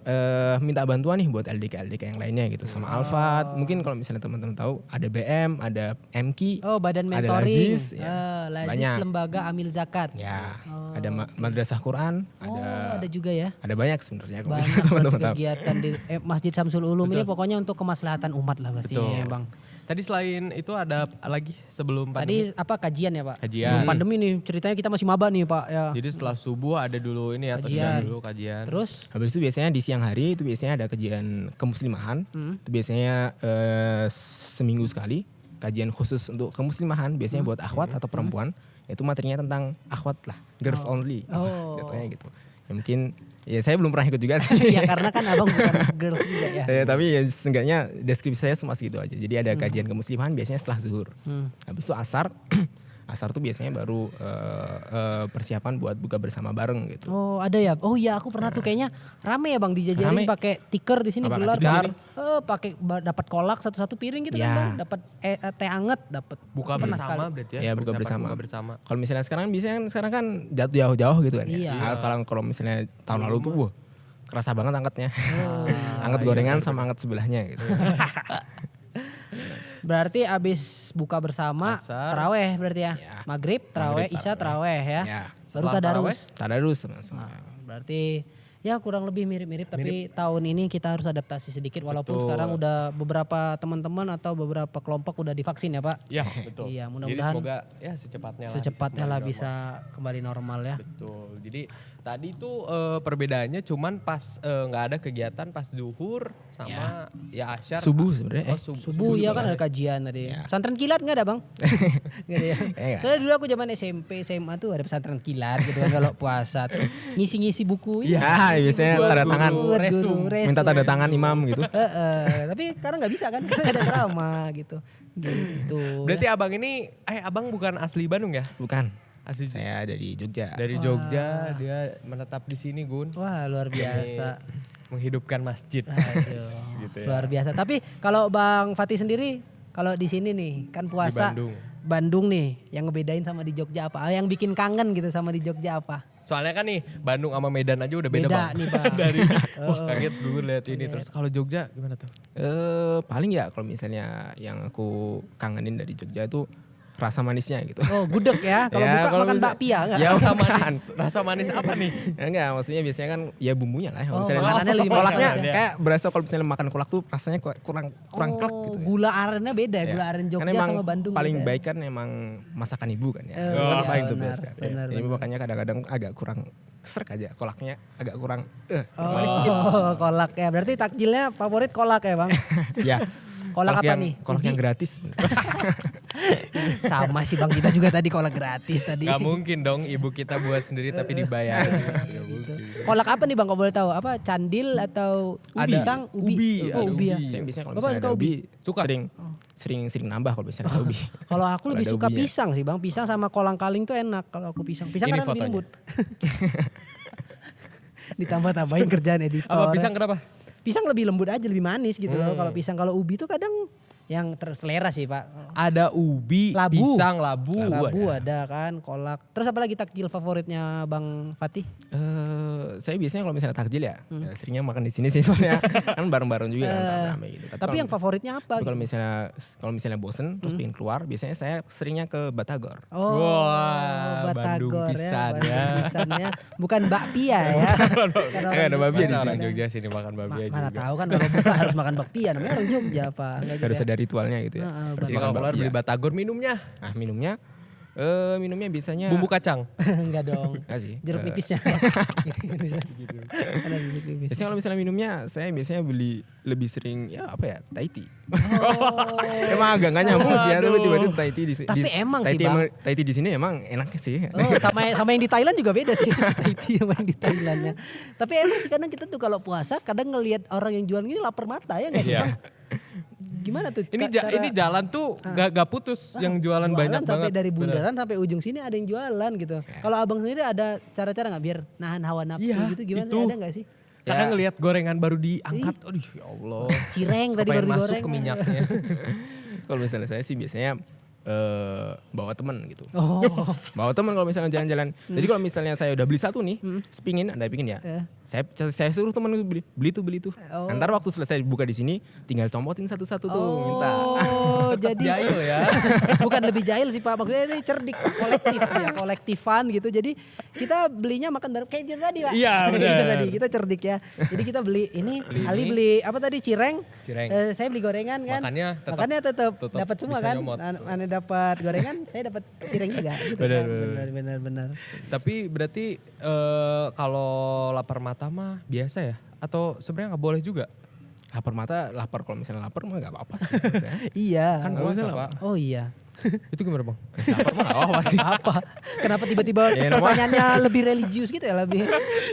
minta bantuan nih buat LDK yang lainnya gitu sama Alfat. Mungkin kalau misalnya teman-teman tahu ada BM, ada MKI, Oh, badan ada mentoring. Lazis, ya. Lazis Banyak. Lembaga Amil Zakat. Ya, ada madrasah Quran, Ada juga ya. ada banyak sebenarnya kalau Banyak misalnya teman-teman tahu. kegiatan di Masjid Samsul Ulum ini pokoknya untuk kemaslahatan umat lah pastinya ya Bang. Tadi selain itu ada lagi sebelum Tadi pandemi. apa kajian ya Pak? Kajian. Sebelum pandemi nih ceritanya kita masih maba nih Pak ya. Jadi setelah subuh ada dulu ini atau Kajian. dulu kajian. Terus Habis itu biasanya di siang hari itu biasanya ada kajian kemuslimahan. Itu biasanya seminggu sekali kajian khusus untuk kemuslimahan biasanya buat akhwat atau perempuan. Itu materinya tentang akhwat lah, girls only. Jatuhnya gitu. Ya mungkin ya saya belum pernah ikut juga sih. ya karena kan Abang bukan girls juga ya. Tapi ya seenggaknya deskripsi saya cuma segitu aja. Jadi ada kajian kemuslimahan biasanya setelah zuhur. Habis itu asar. Asar tuh biasanya baru persiapan buat buka bersama bareng gitu. Oh ada ya. Oh iya aku pernah tuh kayaknya rame ya Bang dijajarin Rame. pakai tikar di sini Apa, gelar di tikar? sini. Pakai dapat kolak satu-satu piring gitu kan Ya. Bang. Dapat teh anget, dapat Buka pernah bersama sekali. berarti ya? Ya buka Persiapan bersama. Buka bersama. Kalau misalnya sekarang biasanya sekarang kan jauh-jauh gitu kan. Iya. Ya. Kalau misalnya tahun lalu tuh wah, kerasa banget angkatnya. Angkat gorengan sama angkat sebelahnya gitu. Berarti abis buka bersama Asar. taraweh berarti ya. Ya. Maghrib, taraweh, Maghrib, isya, taraweh ya. Ya. Baru Setelah tadarus. Tadarus sama. Berarti ya kurang lebih mirip-mirip tapi tahun ini kita harus adaptasi sedikit walaupun sekarang udah beberapa teman-teman atau beberapa kelompok udah divaksin ya Pak. Ya betul. Iya, Jadi mudah-mudahan semoga ya secepatnya lah. Secepatnya lah bisa kembali normal ya. Betul. Jadi tadi tuh perbedaannya cuman pas nggak ada kegiatan pas zuhur sama ya asyar. Subuh sebenarnya. Oh, Subuh ya kan ada kajian tadi. Pesantren kilat nggak ada Bang? Nggak ada ya. Nggak. Soalnya dulu aku zaman SMP, SMA tuh ada pesantren kilat gitu kan kalau puasa. Terus ngisi-ngisi buku. Ya, biasanya Buat tanda guru tangan. resum. Minta tanda tangan imam gitu. Tapi sekarang nggak bisa kan karena ada drama gitu. Gitu. Berarti abang ini, abang bukan asli Bandung ya? Bukan. Asli Saya dari Jogja. dari Jogja, dia menetap di sini Gun. Wah luar biasa. Menghidupkan masjid. Aduh, Gitu ya. luar biasa. Tapi kalau Bang Fatih sendiri, kalau di sini nih kan puasa Bandung. Bandung nih, yang ngebedain sama di Jogja apa? Yang bikin kangen gitu sama di Jogja apa? Soalnya kan nih Bandung sama Medan aja udah beda, Beda Bang. nih, Bang. Dari wah kaget dulu lihat ini. Terus kalau Jogja gimana tuh? Paling ya kalau misalnya yang aku kangenin dari Jogja itu rasa manisnya gitu. Oh, gudeg ya. Kalau Ya, buka kalau makan bisa- bakpia enggak? Ya, Rasa bukan. manis, rasa manis apa nih? Ya, enggak, maksudnya biasanya kan ya bumbunya lah. Kalau Oh, misalnya makanannya lebih manis kolaknya ya. kayak berasa kalau misalnya makan kolak tuh rasanya kurang klek Oh, gitu. Ya. gula arennya beda ya, Ya. gula aren Kan Jogja emang sama Bandung. paling beda. baik kan emang masakan ibu kan ya. Oh, Kan iya, paling tuh benar, best kan. benar, Jadi benar. makanya kadang-kadang agak kurang serak aja kolaknya agak kurang Oh, kolak ya. Berarti takjilnya favorit kolak ya, Bang? ya. Kolak apa yang, nih? Kolak yang Ubi? gratis. bener. Sama sih Bang, kita juga tadi kolak gratis tadi. Gak mungkin dong ibu kita buat sendiri tapi dibayar. Kolak apa nih Bang, kalau boleh tahu? Apa candil atau ubi? Ada Sang ubi, Oh, ada ubi ya. ubi. Saya biasanya kalau Bapak misalnya suka ada ubi? ubi sering nambah kalau misalnya ada ubi. Kalau aku lebih ada suka ubinya. pisang sih Bang. Pisang sama kolang kaling tuh enak kalau aku pisang. Pisang Ini kan lebih fotonya. lembut. Ditambah-tambahin kerjaan editor. Apa pisang kenapa? Pisang lebih lembut aja, lebih manis gitu loh. Kalau pisang, kalau ubi tuh kadang yang terselera sih Pak. Ada ubi, Labu. pisang, labu. Labu ada kan, kolak. Terus apa lagi takjil favoritnya Bang Fatih? Saya biasanya kalau misalnya takjil ya, ya seringnya makan di sini sih soalnya kan bareng-bareng juga kan rame gitu. Tapi yang favoritnya apa? kalau Gitu? misalnya bosen terus pengen keluar, biasanya saya seringnya ke Batagor. Oh, Wah, Batagor Bandung pisan Bandung ya. pisannya. Bukan bakpia ya. Karena ada babi Masa di orang sini. Jogja sini makan babi aja Mana juga. tahu kan kalau buka harus makan bakpia, namanya orang Jogja apa? Enggak Harus juga. ada ritualnya gitu ya. Harus Jadi makan kalau keluar bakpia. beli batagor minumnya Nah minumnya biasanya bumbu kacang. Enggak dong. Enggak sih. Jeruk nipisnya. Ada jeruk nipis. Biasanya kalau misalnya minumnya saya biasanya beli lebih sering ya apa ya Thai tea. Emang agak nggak nyambung sih ya tapi tiba-tiba Thai tea di sini. Tapi emang sih, Bang. Thai tea di sini emang enak sih. Oh, sama yang di Thailand juga beda sih. Itu sama yang di Thailandnya. Tapi emang sih kadang kita tuh kalau puasa kadang ngelihat orang yang jual gini lapar mata ya enggak sih, Iya. Bang? Gimana tuh? Ini jalan tuh gak putus yang jualan banyak sampai banget. dari bundaran sampai ujung sini ada yang jualan gitu. Kalau Abang sendiri ada cara-cara nggak biar nahan hawa nafsu Iya, gitu gimana? itu. Ada nggak sih? Kadang ngelihat gorengan baru diangkat, aduh ya Allah. Cireng tadi Supaya baru masuk digoreng. ke minyaknya. Kalau misalnya saya sih biasanya bawa teman gitu. Oh. Bawa teman kalau misalnya jalan-jalan. Jadi kalau misalnya saya udah beli satu nih, sepingin, Anda bikin ya. Saya suruh teman beli tuh. Oh. Ntar waktu selesai buka di sini, tinggal compotin satu-satu tuh, minta. Oh, jadi Jahil ya. bukan lebih jahil sih Pak, maksudnya ini cerdik, kolektif ya, kolektifan gitu. Jadi kita belinya makan bareng kayak gitu tadi Pak. Iya, benar. Gitu tadi, kita cerdik ya. Jadi kita beli ini, Ali beli apa tadi cireng, Cireng. saya beli gorengan kan. Makannya tetap dapat semua bisa kan. nyomot. Ane dapat gorengan, saya dapat cireng juga gitu kan. Benar. Tapi berarti kalau lapar mata mah biasa ya? Atau sebenarnya nggak boleh juga? Lapar kalau misalnya lapar mah gak apa-apa sih. menurut saya. Iya. Kan puasa Pak. Oh iya. Itu gimana Bang? Lapar mah gak apa-apa sih. Apa? Kenapa tiba-tiba Ya, nama- pertanyaannya lebih religius gitu ya, lebih.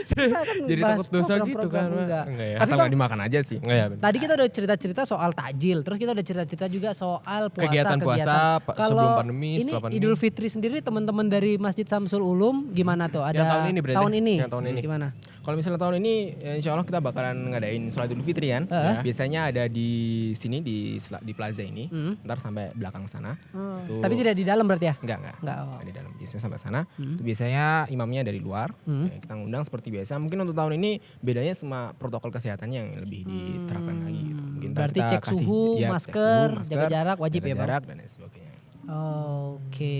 Kita kan Jadi bahas takut dosa gitu program-program, kan, Pak? enggak. Enggak ya? Tapi Asal Bang, gak dimakan aja sih. Enggak ya? bener. tadi kita udah cerita-cerita soal takjil, terus kita udah cerita-cerita juga soal puasa. Kegiatan puasa, Kalau sebelum pandemi, ini setelah pandemi. Idul Fitri sendiri teman-teman dari Masjid Samsul Ulum gimana tuh? Ada Yang tahun ini berarti? Tahun Yang tahun ini. Gimana? Kalau misalnya tahun ini insya Allah kita bakalan ngadain sholat Idul Fitri kan. Biasanya ada di sini di plaza ini. Ntar sampai belakang sana. Itu Tapi tidak di dalam berarti ya? Enggak. Enggak, oh. Nggak di dalam. Biasanya sampai sana. Itu biasanya imamnya dari luar. Ya, kita ngundang seperti biasa. Mungkin untuk tahun ini bedanya sama protokol kesehatannya yang lebih diterapkan lagi gitu. Mungkin ntar Berarti kita cek suhu, masker, jaga jarak wajib jaga ya, Bang? jarak dan lain sebagainya. Oke.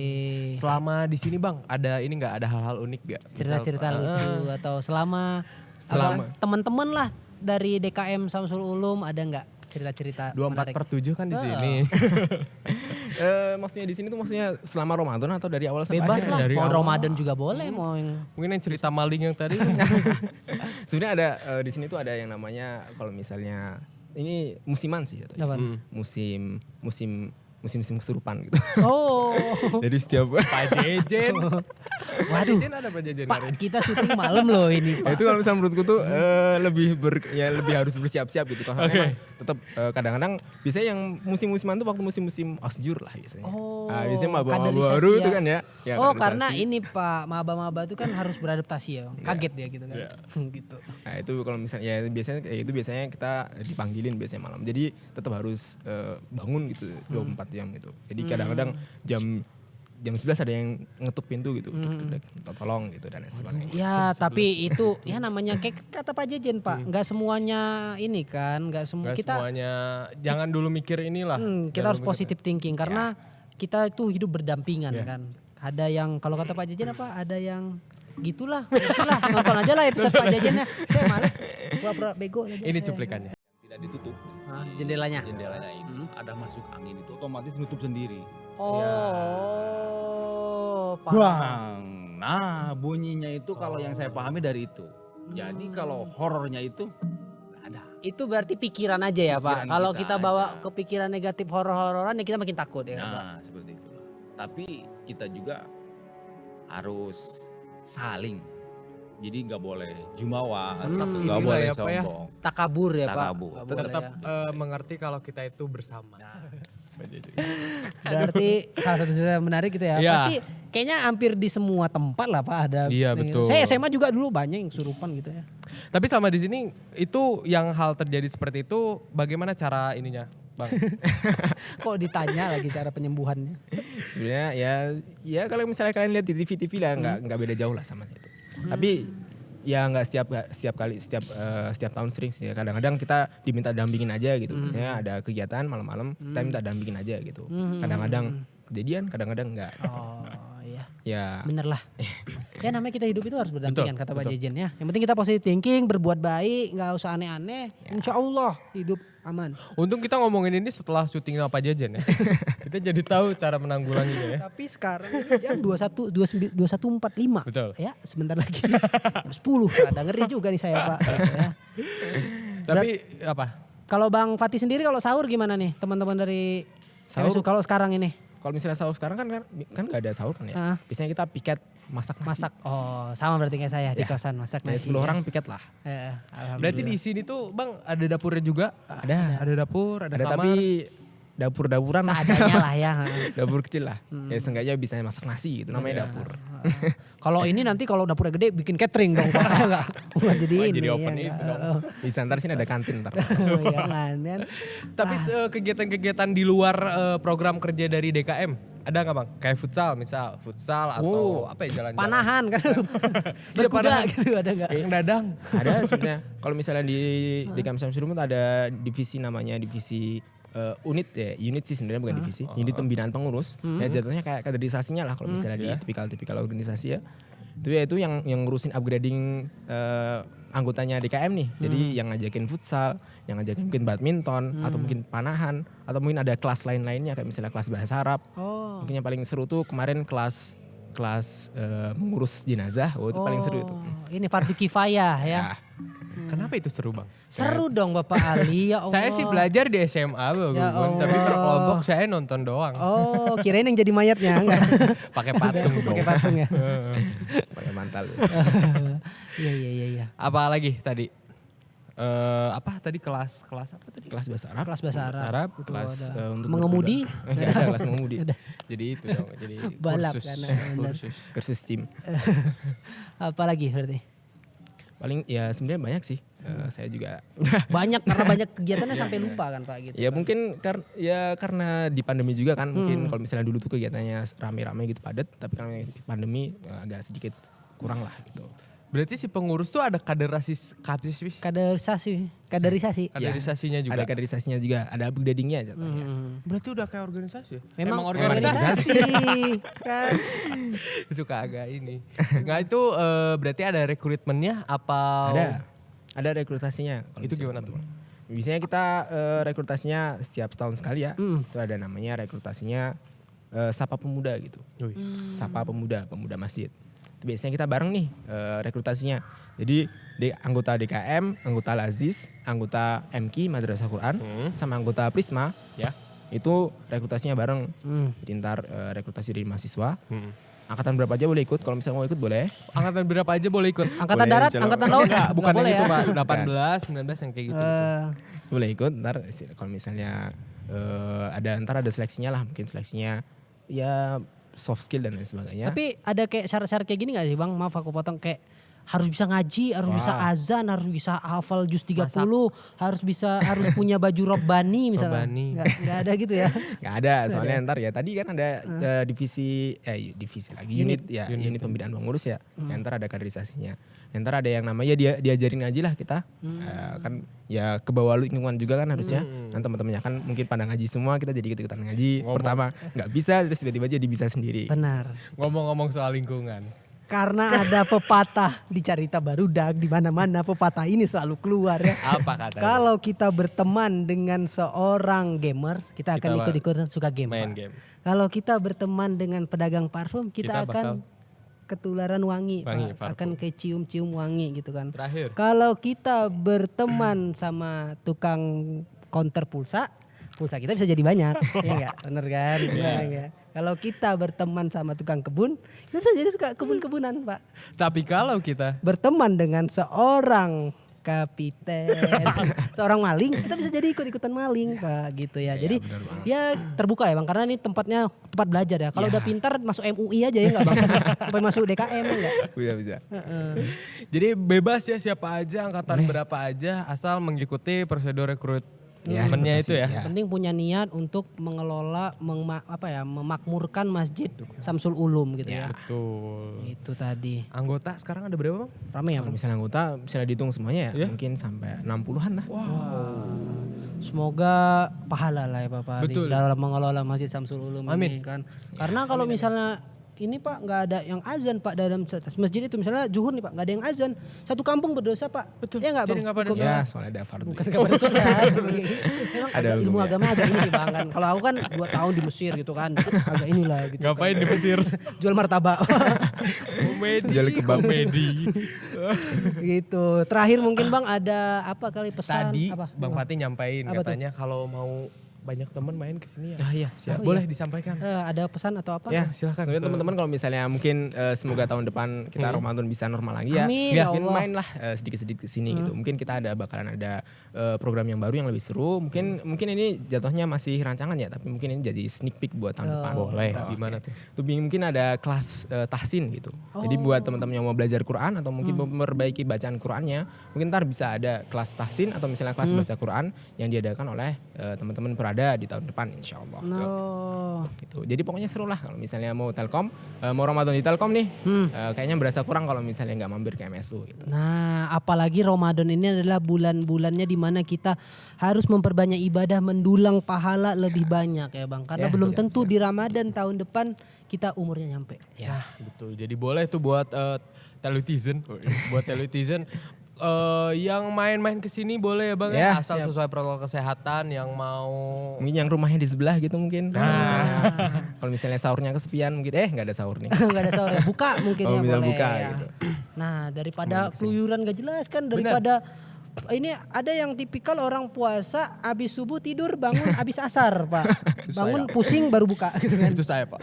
Selama di sini Bang, ada ini nggak ada hal-hal unik gak? Cerita-cerita lucu atau selama teman-teman lah dari DKM Samsul Ulum ada nggak cerita-cerita 24/7 kan di sini. Maksudnya di sini tuh maksudnya selama Ramadan atau dari awal sampai bebas akhir? lah, dari mau awal. Ramadan juga boleh, mau yang Mungkin yang cerita maling yang tadi. Sebenarnya ada di sini tuh ada yang namanya kalau misalnya ini musiman sih atau Apa? musim kesurupan gitu. Oh, Jadi setiap Pak Jejen. waduh, Jejen ada Pak Jejen. Pak kita syuting malam loh ini Nah, Pak. itu kalau misalnya menurutku tuh lebih harus bersiap-siap gitu. Karena memang tetap kadang-kadang biasanya yang musim-musiman tuh waktu musim-musim osjur lah biasanya. Nah, biasanya maba kaderisasi baru ya. itu kan ya. Ya, Oh, kaderisasi. karena ini Pak, maba-maba itu kan harus beradaptasi ya, Bang. Kaget dia gitu kan. Gitu. Nah, itu kalau misalnya ya biasanya kita dipanggilin biasanya malam. Jadi tetap harus bangun gitu 24 jam gitu. Jadi kadang-kadang jam 11 ada yang ngetuk pintu gitu. Minta tolong gitu dan lain sebagainya. Ya, tapi itu ya namanya kayak kata Pak Jejen, Pak. Enggak semuanya ini kan, enggak semua Nggak kita semuanya jangan dulu mikir inilah. kita harus positive thinking karena kita itu hidup berdampingan kan. Ada yang kalau kata Pak Jajan apa? Ada yang gitulah. Nonton aja lah episode Pak Jajannya. Saya males pura-pura bego aja. Ini cuplikannya. Tidak ditutup. Jendelanya. Jendelanya itu ada masuk angin itu otomatis nutup sendiri. Oh, paham. Bang. Nah, bunyinya itu kalau yang saya pahami dari itu. Jadi kalau horornya itu nggak ada. Itu berarti pikiran aja ya Pak. Pikiran Kalau kita kita bawa aja. kepikiran negatif horor-hororan ya kita makin takut ya Pak. Nah, seperti itu. Tapi kita juga harus saling. Jadi nggak boleh jumawa, nggak inilah boleh ya, Pak, ya. sombong. Takabur ya Pak. Takabur. Nggak boleh Tetap ya. mengerti kalau kita itu bersama. Berarti salah satu cerita menarik gitu ya. Iya. Pasti kayaknya hampir di semua tempat lah Pak ada. Iya, yang betul. gitu. Saya SMA juga dulu banyak yang kesurupan gitu ya. Tapi sama di sini itu yang hal terjadi seperti itu bagaimana cara ininya, Bang? Kok ditanya lagi cara penyembuhannya? Sebenarnya ya kalau misalnya kalian lihat di TV lah nggak beda jauh lah sama itu. Tapi ya nggak setiap tahun sering sih. Kadang-kadang kita diminta dampingin aja gitu. Misalnya ada kegiatan malam-malam kita minta dampingin aja gitu. Kadang-kadang kejadian, kadang-kadang enggak. Oh iya. Ya. Bener lah. Ya namanya kita hidup itu harus berdampingan kata Pak Jejen ya. Yang penting kita positive thinking, berbuat baik, nggak usah aneh-aneh. Insya Allah hidup aman. Untung kita ngomongin ini setelah syuting sama Pak Jajan ya. Kita jadi tahu cara menanggulanginya ya. Tapi sekarang ini jam 21.45. Betul. Ya sebentar lagi. Jam 10. Ada ngeri juga nih saya Pak. Gitu ya. Tapi apa? Kalau Bang Fatih sendiri kalau sahur gimana nih teman-teman dari Sahur? KWSU kalau sekarang ini? Kalau misalnya sahur sekarang kan nggak ada sahur kan ya. Biasanya kita piket masak nasi. Masak. Oh sama berarti kayak saya di kosan masak Ya, nasi. 10 orang piket lah. Alhamdulillah. Berarti di sini tuh Bang ada dapurnya juga? Ada. Ada dapur, ada Ada kamar. tapi dapur-dapuran lah. Seadanya lah ya. Dapur kecil lah. Ya seenggaknya bisa masak nasi gitu namanya dapur. Kalau ini nanti kalau dapurnya gede bikin catering dong Pak. Enggak. Bukan jadi Wah, ini. jadi open ya, itu enggak. dong. Bisa ntar sini ada kantin ntar. Oh, iya kan. Tapi kegiatan-kegiatan di luar program kerja dari DKM ada nggak Bang? Kayak futsal atau apa ya jalan-jalan? Panahan kan. Iya, Berkuda panahan. gitu ada enggak? Yang dadang. Ada sebenarnya. Kalau misalnya di Kamsam Serumut ada divisi namanya divisi unit sih sebenarnya bukan divisi. Unit pembinaan pengurus. Ya jatuhnya kayak kaderisasinya lah kalau misalnya di tipikal organisasi ya. Itu yang ngurusin upgrading anggotanya DKM nih. Jadi yang ngajakin futsal, yang ngajakin mungkin badminton atau mungkin panahan atau mungkin ada kelas lain-lainnya kayak misalnya kelas bahasa Arab. Mungkin yang paling seru tuh kemarin kelas mengurus jenazah. Itu paling seru itu. Ini Fardu Kifayah ya. Kenapa itu seru Bang? Seru dong Bapak Ali ya Allah. Saya sih belajar di SMA Bang, Ya tapi Allah. per kelompok saya nonton doang. Oh, kirain yang jadi mayatnya enggak. Pakai patung dong. Pakai patung ya. Pakai mantal. Iya. Apa lagi tadi? Apa tadi kelas apa tadi? Kelas bahasa Arab. Kelas bahasa Arab. Itu Kelas ada. untuk mengemudi. Enggak ada kelas mengemudi. Jadi itu dong, jadi Balap kursus. kan, benar. Kursus tim. Apa lagi berarti? Paling ya sebenarnya banyak sih. Saya juga Banyak karena banyak kegiatannya sampai lupa kan Pak gitu. ya mungkin karena di pandemi juga kan mungkin kalau misalnya dulu tuh kegiatannya rame-rame gitu padat tapi karena pandemi agak sedikit kurang lah gitu. Berarti si pengurus tuh ada kaderisasinya juga. Ada kaderisasinya juga, ada upgradingnya jatuhnya. Berarti udah kayak organisasi ya? Memang organisasi. kan. Suka agak ini. Nggak itu berarti ada rekrutmennya apa? Ada rekrutasinya. kalau Itu misalnya. gimana tuh Bang? Biasanya kita rekrutasinya setiap setahun sekali ya. Itu ada namanya rekrutasinya Sapa Pemuda gitu. Sapa Pemuda masjid. Itu biasanya kita bareng nih rekrutasinya. Jadi anggota DKM, anggota Lazis, anggota MQ Madrasah Quran, sama anggota Prisma, Ya. itu rekrutasinya bareng. Jadi ntar rekrutasi dari mahasiswa. Angkatan berapa aja boleh ikut, kalau misalnya mau ikut boleh. Angkatan berapa aja boleh ikut? Angkatan Boleh, darat, insya Allah. angkatan laut Enggak, bukan boleh yang itu ya. Pak. 18, 19 yang kayak gitu. Boleh ikut, ntar kalau misalnya ntar ada seleksinya lah, mungkin seleksinya ya soft skill dan lain sebagainya. Tapi ada kayak syarat-syarat kayak gini gak sih Bang? Maaf aku potong kayak harus bisa ngaji, harus bisa azan, harus bisa hafal juz 30, harus punya baju robbani misalnya. Robbani. Nggak ada gitu ya. Nggak ada, soalnya ntar ya tadi kan ada divisi lagi unit pembinaan pengurus ya. Yang ntar ada kaderisasinya. Yang ntar ada yang namanya diajarin ngaji lah kita. Kan ya ke bawah lingkungan juga kan harusnya. Kan teman-temannya kan mungkin pada ngaji semua, kita jadi ikut-ikutan ngaji. Pertama nggak bisa, terus tiba-tiba jadi bisa sendiri. Benar. Ngomong-ngomong soal lingkungan. Karena ada pepatah di Carita Barudak, di mana-mana pepatah ini selalu keluar ya. Apa katanya? Kalau kita berteman dengan seorang gamers, kita akan ikut-ikutan suka game. Main Pak. game. Kalau kita berteman dengan pedagang parfum, kita akan ketularan wangi, Wangi, Pak. Akan kecium-cium wangi gitu kan. Terakhir. Kalau kita berteman sama tukang counter pulsa kita bisa jadi banyak. Ya enggak? Bener kan? Bener enggak? Kalau kita berteman sama tukang kebun, kita bisa jadi suka kebun-kebunan, Pak. Tapi kalau kita Berteman dengan seorang kapiten, seorang maling, kita bisa jadi ikut-ikutan maling, Pak, gitu ya. Jadi ya terbuka ya, Bang, karena ini tempatnya tempat belajar ya. Kalau udah pintar masuk MUI aja ya enggak, Bang? Sampai masuk DKM enggak? Bisa. jadi bebas ya, siapa aja, angkatan berapa aja, asal mengikuti prosedur rekrutmennya itu ya. Penting punya niat untuk mengelola, memakmurkan Masjid Samsul Ulum gitu ya. Betul. Itu tadi. Anggota sekarang ada berapa, Bang? Rame ya, Kalau Bang? misalnya anggota, misalnya dihitung semuanya ya, mungkin sampai 60-an lah. Semoga pahala lah ya Bapak Betul. dalam mengelola Masjid Samsul Ulum Amin. ini kan. Karena kalau misalnya ini Pak nggak ada yang azan Pak dalam masjid itu, misalnya zuhur nih Pak nggak ada yang azan, satu kampung berdosa Pak. Betul. Ya nggak Jadi Bang? nggak pada- Hukum- Ya soalnya ada fardu. Bukan kabar saudara. Memang Ada agak ilmu hukumnya. agama agak ini sih Bang kan. Kalau aku kan 2 tahun di Mesir gitu kan, agak inilah gitu. Ngapain di Mesir? Jual martabak. Komedi. Jual kebab. Komedi. Gitu. Terakhir mungkin Bang ada apa kali pesan Tadi apa? Bang Fatih nyampein Apa tuh? katanya kalau mau banyak teman main ke sini ya. Ah iya, siap. Boleh disampaikan. Ada pesan atau apa? Ya, silakan. Sebenarnya teman-teman kalau misalnya mungkin semoga tahun depan kita Ramadan bisa normal lagi ya. Amin, Ya, ya mungkin Allah. mainlah sedikit-sedikit ke sini gitu. Mungkin kita bakalan ada program yang baru yang lebih seru. Mungkin ini jatuhnya masih rancangan ya, tapi mungkin ini jadi sneak peek buat tahun depan. Boleh. Oke. Gimana tuh? Mungkin ada kelas tahsin gitu. Jadi buat teman-teman yang mau belajar Quran atau mungkin memperbaiki bacaan Qurannya, mungkin ntar bisa ada kelas tahsin atau misalnya kelas baca Quran yang diadakan oleh teman-teman Perada di tahun depan insya Allah. Gitu. Jadi pokoknya seru lah kalau misalnya mau Telkom, mau Ramadan di Telkom nih, kayaknya berasa kurang kalau misalnya nggak mampir ke MSU gitu. Nah, apalagi Ramadan ini adalah bulan-bulannya di mana kita harus memperbanyak ibadah, mendulang pahala lebih banyak ya Bang. Karena Ya, belum siap, tentu di Ramadan tahun depan kita umurnya nyampe. Ya, betul. Jadi boleh tuh buat teletizen, buat teletizen yang main-main ke sini boleh ya Bang ya, Ya, asal siap. sesuai protokol kesehatan yang mau. Mungkin yang rumahnya di sebelah gitu mungkin. Kalau misalnya sahurnya kesepian mungkin nggak ada sahur nih. Enggak ada sahur ya. Buka mungkin Oh, ya bisa boleh buka ya. gitu. Nah, daripada keluyuran gak jelas kan, daripada ini ada yang tipikal orang puasa habis subuh tidur, bangun habis asar, Pak. Bangun pusing baru buka gitu kan. Itu saya Pak.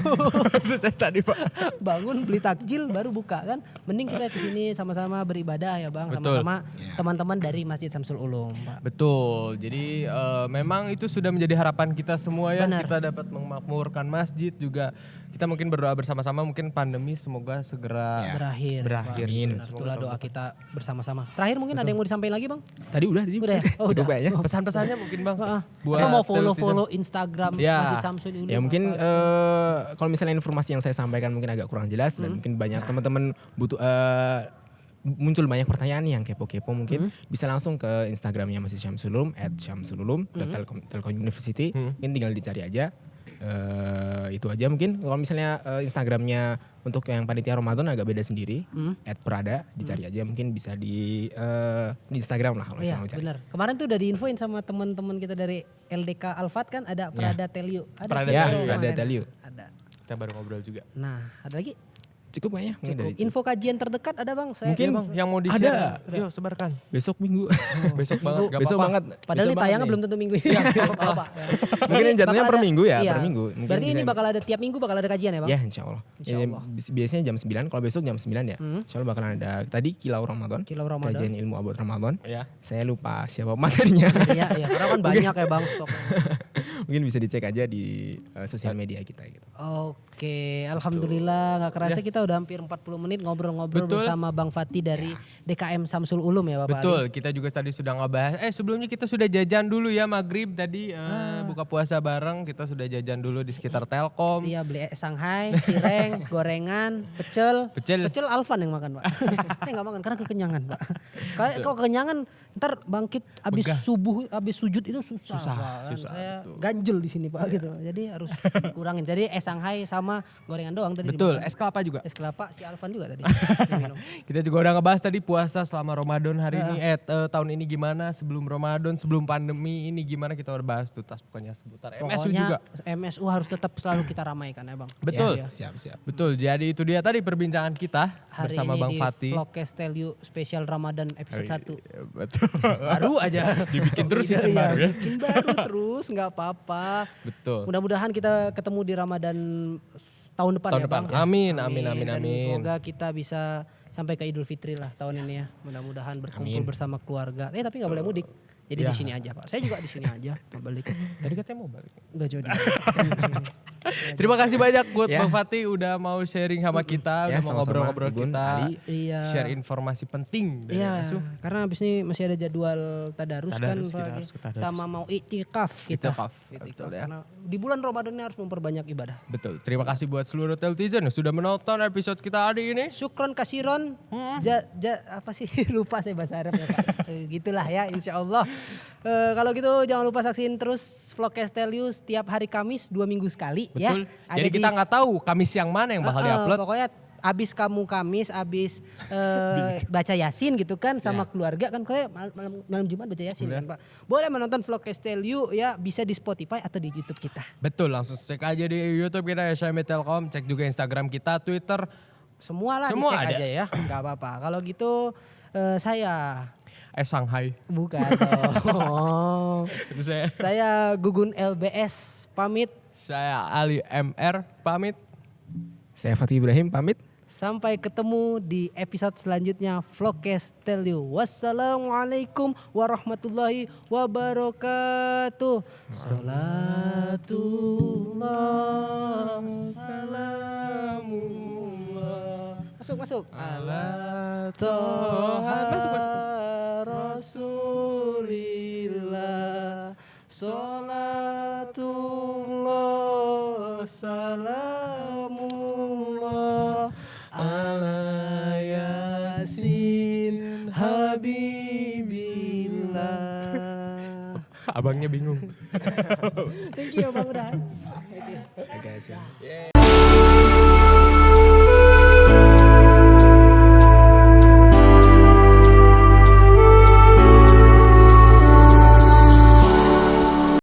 Itu saya tadi Pak. Bangun beli takjil baru buka kan. Mending kita kesini sama-sama beribadah ya Bang, Betul. sama-sama teman-teman dari Masjid Samsul Ulum, Pak. Betul. Jadi memang itu sudah menjadi harapan kita semua ya. Benar. Kita dapat memakmurkan masjid juga. Kita mungkin berdoa bersama-sama, mungkin pandemi semoga segera Berakhir. berakhir. Amin. Benar, itulah doa kita bersama-sama. Terakhir mungkin ada yang mau disampaikan lagi Bang? Tadi udah Udah ya? Oh, cukup udah. kayaknya. Pesan-pesannya mungkin Bang. Atau mau follow-follow Instagram Ya. Masjid Samsul Ulum. Ya mungkin apa? kalau misalnya informasi yang saya sampaikan mungkin agak kurang jelas dan mungkin banyak teman-teman butuh muncul banyak pertanyaan yang kepo-kepo mungkin bisa langsung ke Instagramnya Masjid Syamsul Ulum @syamsululum Telkom University. Mungkin tinggal dicari aja. Itu aja mungkin. Kalau misalnya Instagramnya untuk yang panitia Ramadan agak beda sendiri. @perada dicari aja, mungkin bisa di Instagram lah kalau Iya misalnya mau cari. benar. Kemarin tuh udah diinfoin sama teman-teman kita dari LDK Alfat kan, ada Prada Telio. Ada Prada sih, Ya, Telio, ada kemarin. Telio. Ada. Kita baru ngobrol juga. Nah, ada lagi? Cukup kayaknya mungkin dari itu. Info kajian terdekat ada Bang? Saya Mungkin Bang yang mau di-share. ada. Yuk sebarkan. Besok Minggu. Besok banget. Gak Besok apa-apa. banget. Padahal Besok ini banget tayangnya nih. belum tentu minggu ini. Apa? Mungkin Ini jatuhnya bakal per ada- minggu ya, iya. per minggu. Mungkin Berarti ini bisa- bakal ada tiap minggu bakal ada kajian ya Bang? Ya insya Allah. Insya Allah. Biasanya jam 9, kalau besok jam 9 ya. Insya Allah bakalan ada tadi Kilau Ramadan. Kilau Ramadan. Kajian ilmu abad Ramadan. Ya. Saya lupa siapa materinya. Iya, iya. Karena kan banyak ya Bang stok. Mungkin bisa dicek aja di sosial media kita gitu. Oke, alhamdulillah nggak kerasa kita udah hampir 40 menit ngobrol-ngobrol bersama Bang Fatih dari DKM Samsul Ulum ya Bapak. Betul, kita juga tadi sudah ngebahas. Sebelumnya kita sudah jajan dulu ya maghrib tadi buka puasa bareng. Kita sudah jajan dulu di sekitar Telkom. Iya beli Shanghai, cireng, gorengan, pecel. Pecel Alvan yang makan Pak. Saya nggak makan karena kekenyangan Pak. Kalau kekenyangan ntar bangkit abis subuh, abis sujud itu susah Pak. Susah, Saya ganjel di sini Pak gitu. Jadi harus kurangin. Jadi Shanghai sama gorengan doang tadi. Betul, dimakan. es kelapa juga. Es kelapa si Alvan juga tadi. Kita juga udah ngebahas tadi puasa selama Ramadan hari ini tahun ini gimana, sebelum Ramadan, sebelum pandemi ini gimana, kita udah bahas tuh tas pokoknya seputar MSU Pokoknya juga. MSU harus tetap selalu kita ramaikan ya Bang. Betul. Ya, Siap. Betul. Jadi itu dia tadi perbincangan kita hari bersama ini Bang di Fatih. Vlogcast Tell You Special Ramadan episode 1. Betul. Baru aja. Dibikin terus season Iya, baru ya. bikin baru terus nggak apa-apa. Betul. Mudah-mudahan kita ketemu di Ramadan tahun depan Tahun ya depan. Bang. Amin. Dan semoga kita bisa sampai ke Idul Fitri lah tahun ini ya. Mudah-mudahan berkumpul bersama keluarga. Tapi nggak boleh mudik. Jadi di sini aja Pak. Saya juga di sini aja. Mau balik. Tadi katanya mau balik. Nggak jadi. Terima kasih banyak buat Bang Fatih udah mau sharing sama kita, udah mau sama-sama, ngobrol-ngobrol Igun, kita. Ali. Iya. Share informasi penting dari Iya, MSU. karena abis ini masih ada jadwal tadarus kan Tadarus, kita Pak, harus ke tadarus. sama mau iktikaf kita. Iktikaf, Iktikaf, betul ya. karena di bulan Ramadan ini harus memperbanyak ibadah. Betul. Terima kasih buat seluruh netizen yang sudah menonton episode kita hari ini. Syukron kasiron, apa sih lupa saya bahasa Arab ya Pak. Gitulah ya insya Allah. Kalau gitu jangan lupa saksiin terus Vlogcast Tell You setiap hari Kamis 2 minggu sekali ya. Betul. Jadi kita nggak tahu Kamis yang mana yang bakal diupload. Pokoknya abis kamu Kamis, abis baca Yasin gitu kan sama keluarga kan kayak malam Jumat baca Yasin kan Pak. Boleh menonton Vlogcast Tell You ya bisa di Spotify atau di YouTube kita. Betul, langsung cek aja di YouTube kita ya Xiaomi Telkom, cek juga Instagram kita, Twitter. Semua lah Semua dicek ada. aja ya, nggak apa-apa. Kalau gitu saya Shanghai. bukan dong. Terus Saya Gugun LBS pamit. saya Ali MR pamit. Saya Fatih Ibrahim pamit. Sampai ketemu di episode selanjutnya Vlogcast Tell You. Wassalamualaikum warahmatullahi wabarakatuh. Salatullah salamullah. Masuk. Ala Toha Masuk. Rasulillah. Salatullah salamullah ala yasin habibillah. Abangnya bingung. Thank you Bang udah. Oke, siap.